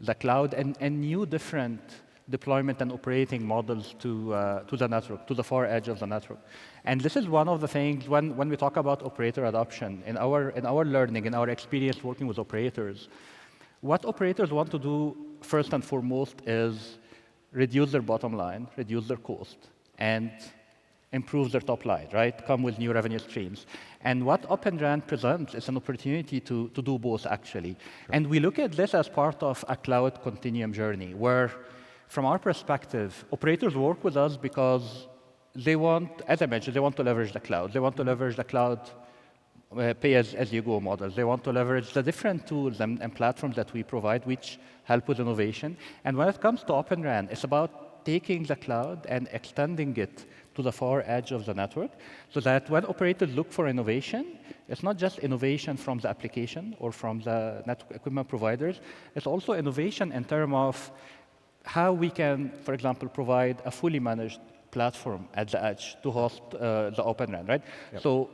the cloud and new different deployment and operating models to the network, to the far edge of the network. And this is one of the things when we talk about operator adoption, in our learning, in our experience working with operators, what operators want to do first and foremost is reduce their bottom line, reduce their cost, and improve their top line, right? Come with new revenue streams. And what Open RAN presents is an opportunity to do both, actually. Sure. And we look at this as part of a cloud continuum journey, where, from our perspective, operators work with us because they want, as I mentioned, they want to leverage the cloud. They want to leverage the cloud pay-as-you-go models. They want to leverage the different tools and platforms that we provide, which help with innovation. And when it comes to Open RAN, it's about taking the cloud and extending it to the far edge of the network, so that when operators look for innovation, it's not just innovation from the application or from the network equipment providers, it's also innovation in terms of how we can, for example, provide a fully managed platform at the edge to host the Open RAN, right? Yep. So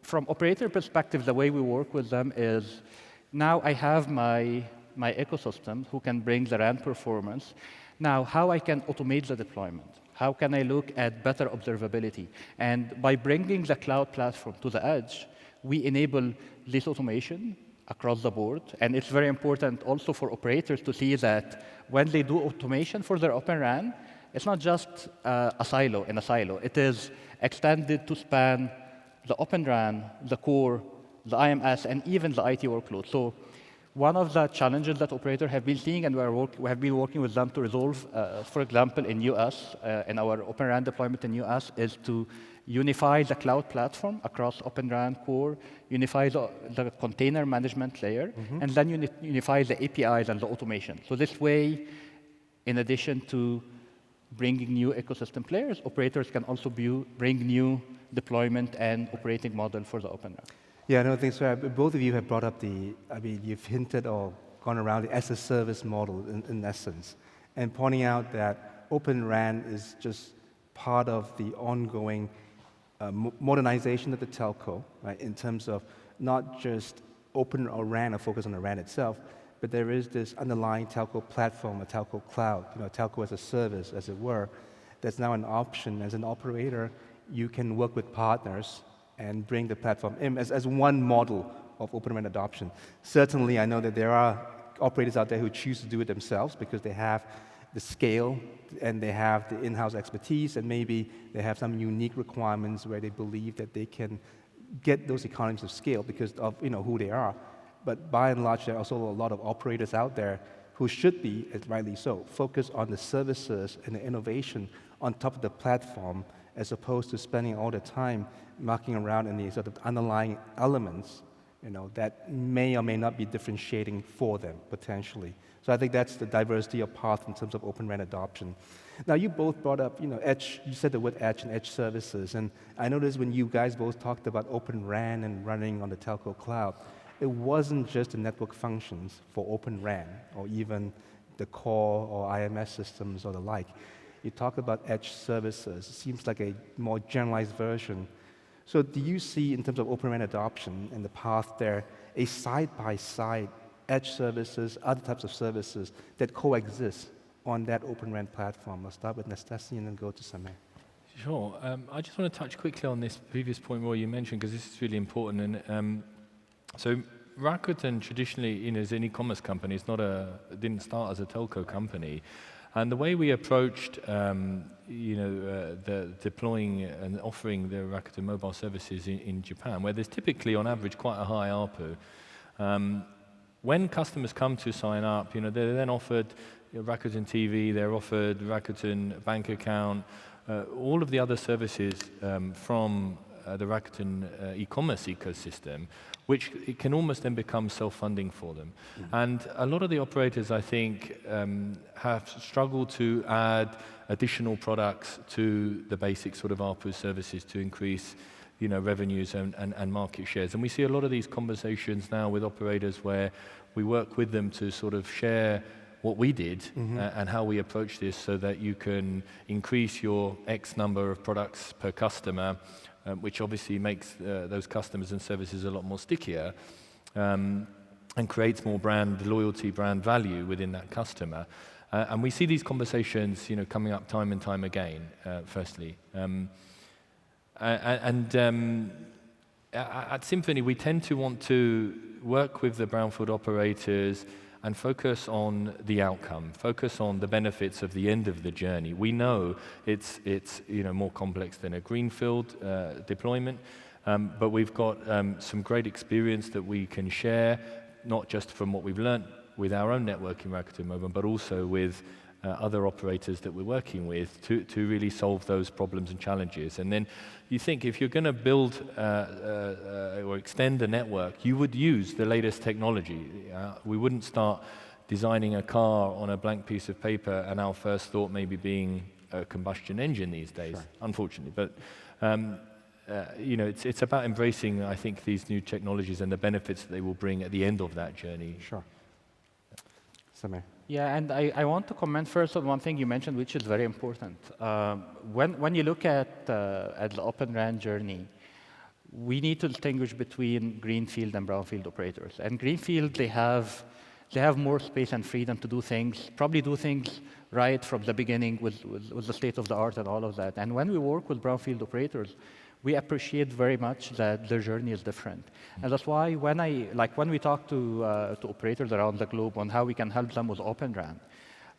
from operator perspective, the way we work with them is, now I have my ecosystem who can bring the RAN performance. Now, how I can automate the deployment? How can I look at better observability? And by bringing the cloud platform to the edge, we enable this automation across the board. And it's very important also for operators to see that when they do automation for their Open RAN, it's not just a silo in a silo. It is extended to span the Open RAN, the core, the IMS, and even the IT workload. So one of the challenges that operators have been seeing, and we have been working with them to resolve, for example, in US, in our Open RAN deployment in US, is to unify the cloud platform across Open RAN core, unify the container management layer, and then unify the APIs and the automation. So this way, in addition to bringing new ecosystem players, operators can also bring new deployment and operating model for the Open RAN. Yeah, no, thanks. Both of you have brought up you've hinted or gone around the as-a-service model in essence, and pointing out that Open RAN is just part of the ongoing modernization of the telco, right, in terms of not just Open or RAN or focus on the RAN itself, but there is this underlying telco platform, a telco cloud, telco as a service, as it were, that's now an option. As an operator, you can work with partners and bring the platform in as one model of Open RAN adoption. Certainly, I know that there are operators out there who choose to do it themselves because they have the scale and they have the in-house expertise, and maybe they have some unique requirements where they believe that they can get those economies of scale because of who they are. But by and large, there are also a lot of operators out there who should be, as rightly so, focused on the services and the innovation on top of the platform, as opposed to spending all the time mucking around in these sort of underlying elements, that may or may not be differentiating for them, potentially. So I think that's the diversity of path in terms of Open RAN adoption. Now, you both brought up, edge, you said the word edge and edge services, and I noticed when you guys both talked about Open RAN and running on the telco cloud, it wasn't just the network functions for Open RAN, or even the core or IMS systems or the like. You talk about edge services. It seems like a more generalized version. So do you see, in terms of Open RAN adoption and the path there, a side-by-side edge services, other types of services that coexist on that Open RAN platform? I'll start with Nastasi and then go to Samir. Sure. I just want to touch quickly on this previous point, Roy, you mentioned, because this is really important. And so Rakuten traditionally, is an e-commerce company. It's not didn't start as a telco company. And the way we approached, the deploying and offering the Rakuten mobile services in Japan, where there's typically, on average, quite a high ARPU. When customers come to sign up, they're then offered Rakuten TV, they're offered Rakuten bank account, all of the other services from the Rakuten e-commerce ecosystem, which it can almost then become self-funding for them. And a lot of the operators, I think, have struggled to add additional products to the basic sort of ARPU services to increase revenues and market shares. And we see a lot of these conversations now with operators where we work with them to sort of share what we did and how we approach this so that you can increase your X number of products per customer, which obviously makes those customers and services a lot more stickier and creates more brand loyalty, brand value within that customer. And we see these conversations coming up time and time again, firstly. At Symphony, we tend to want to work with the brownfield operators and focus on the outcome, focus on the benefits of the end of the journey. We know it's more complex than a greenfield deployment, but we've got some great experience that we can share, not just from what we've learned with our own network in Rakuten Mobile, but also with other operators that we're working with to really solve those problems and challenges. And then you think if you're going to build or extend a network, you would use the latest technology. We wouldn't start designing a car on a blank piece of paper and our first thought maybe being a combustion engine these days, unfortunately. But it's about embracing, I think, these new technologies and the benefits that they will bring at the end of that journey. Sure. Samir. Yeah, and I want to comment first on one thing you mentioned, which is very important. When you look at the Open RAN journey, we need to distinguish between greenfield and brownfield operators. And greenfield, they have more space and freedom to do things, probably do things right from the beginning with the state of the art and all of that. And when we work with brownfield operators, we appreciate very much that their journey is different. And that's why when we talk to operators around the globe on how we can help them with Open RAN,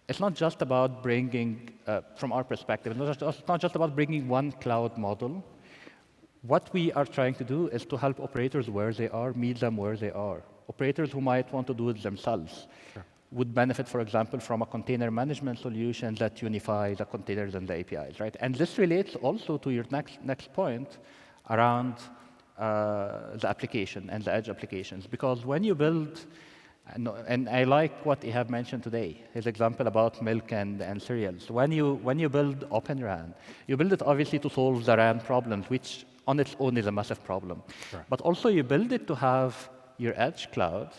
it's not just about bringing, from our perspective, it's not just about bringing one cloud model. What we are trying to do is to help operators where they are, meet them where they are. Operators who might want to do it themselves would benefit, for example, from a container management solution that unify the containers and the APIs, right? And this relates also to your next point around the application and the edge applications. Because when you build, and I like what Ihab mentioned today, his example about milk and cereals. When you build Open RAN, you build it obviously to solve the RAN problems, which on its own is a massive problem. But also you build it to have your edge cloud,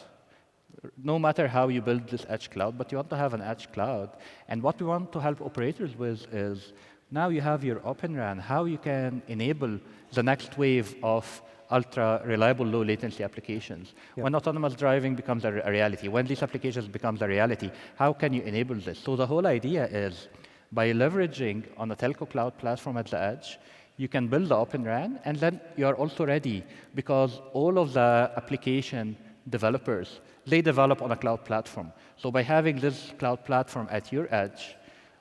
no matter how you build this edge cloud, but you want to have an edge cloud. And what we want to help operators with is, now you have your Open RAN, how you can enable the next wave of ultra-reliable, low-latency applications. When autonomous driving becomes a reality, when these applications becomes a reality, how can you enable this? So the whole idea is, by leveraging on a telco cloud platform at the edge, you can build the Open RAN, and then you're also ready, because all of the application developers, they develop on a cloud platform. So by having this cloud platform at your edge,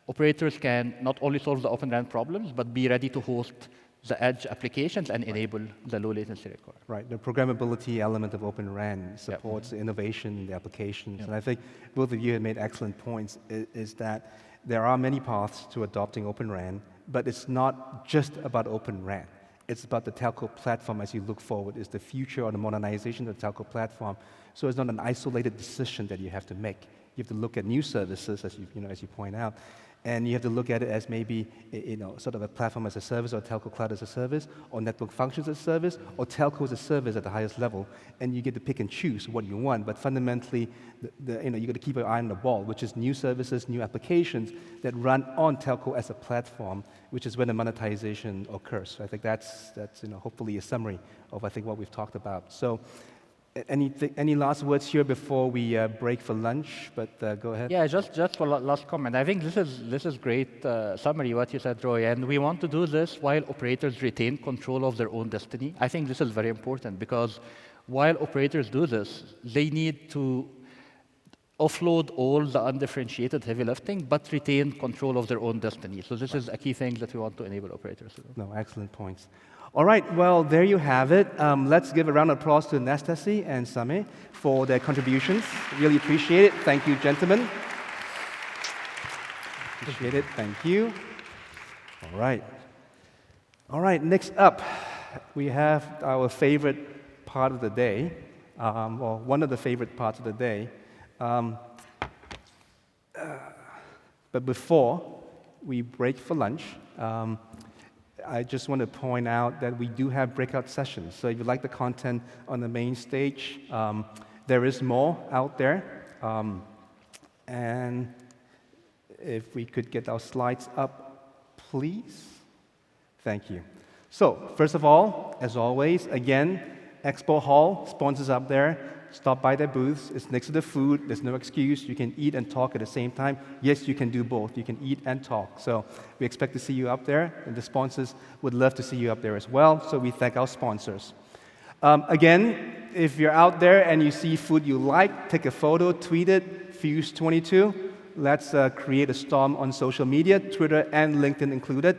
operators can not only solve the Open RAN problems, but be ready to host the edge applications and enable the low latency requirement. Right, the programmability element of Open RAN supports the innovation in the applications. And I think both of you have made excellent points, is that there are many paths to adopting Open RAN, but it's not just about Open RAN. It's about the telco platform as you look forward. It's the future or the modernization of the telco platform. So it's not an isolated decision that you have to make. You have to look at new services, as you point out, and you have to look at it as maybe sort of a platform as a service, or telco cloud as a service, or network functions as a service, or telco as a service at the highest level. And you get to pick and choose what you want. But fundamentally, you got to keep your eye on the ball, which is new services, new applications that run on telco as a platform, which is when the monetization occurs. So I think that's hopefully a summary of what we've talked about. So Any last words here before we break for lunch? But go ahead. Yeah, just for last comment. I think this is great summary what you said, Roy. And we want to do this while operators retain control of their own destiny. I think this is very important because while operators do this, they need to offload all the undifferentiated heavy lifting, but retain control of their own destiny. So this is a key thing that we want to enable operators to do. No, excellent points. All right, well, there you have it. Let's give a round of applause to Nastasi and Same for their contributions. Really appreciate it. Thank you, gentlemen. Appreciate it. Thank you. All right. All right, next up, we have our favorite part of the day, or one of the favorite parts of the day. But before we break for lunch, I just want to point out that we do have breakout sessions. So if you like the content on the main stage, there is more out there. And if we could get our slides up, please. Thank you. So first of all, as always, again, Expo Hall, sponsors up there. Stop by their booths. It's next to the food. There's no excuse. You can eat and talk at the same time. Yes, you can do both. You can eat and talk. So we expect to see you up there, and the sponsors would love to see you up there as well. So we thank our sponsors. Again, if you're out there and you see food you like, take a photo, tweet it, Fyuz22. Let's create a storm on social media, Twitter and LinkedIn included.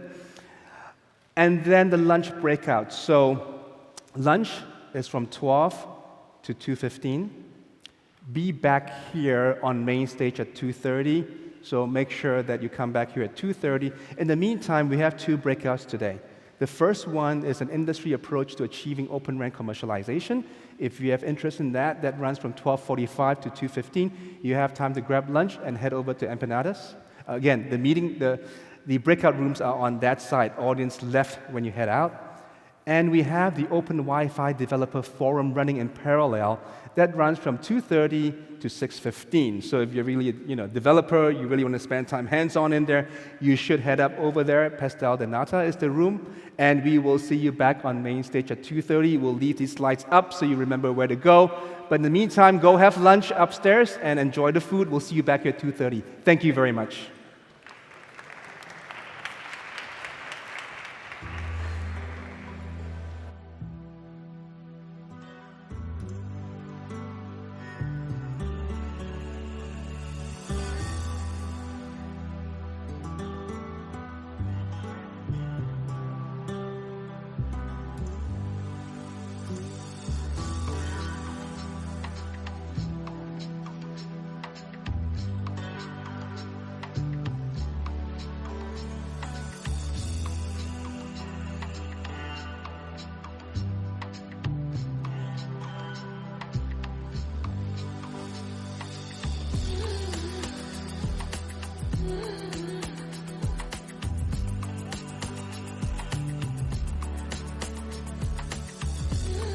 And then the lunch breakout. So lunch is from 12 to 2:15. Be back here on main stage at 2:30, so make sure that you come back here at 2:30. In the meantime, we have two breakouts today. The first one is an industry approach to achieving Open RAN commercialization. If you have interest in that, that runs from 12:45 to 2:15. You have time to grab lunch and head over to Empanadas. Again, the breakout rooms are on that side, audience left when you head out. And we have the Open Wi-Fi Developer Forum running in parallel. That runs from 2:30 to 6:15. So if you're really a developer, you really want to spend time hands-on in there, you should head up over there. Pastel de Nata is the room. And we will see you back on main stage at 2:30. We'll leave these slides up so you remember where to go. But in the meantime, go have lunch upstairs and enjoy the food. We'll see you back here at 2:30. Thank you very much.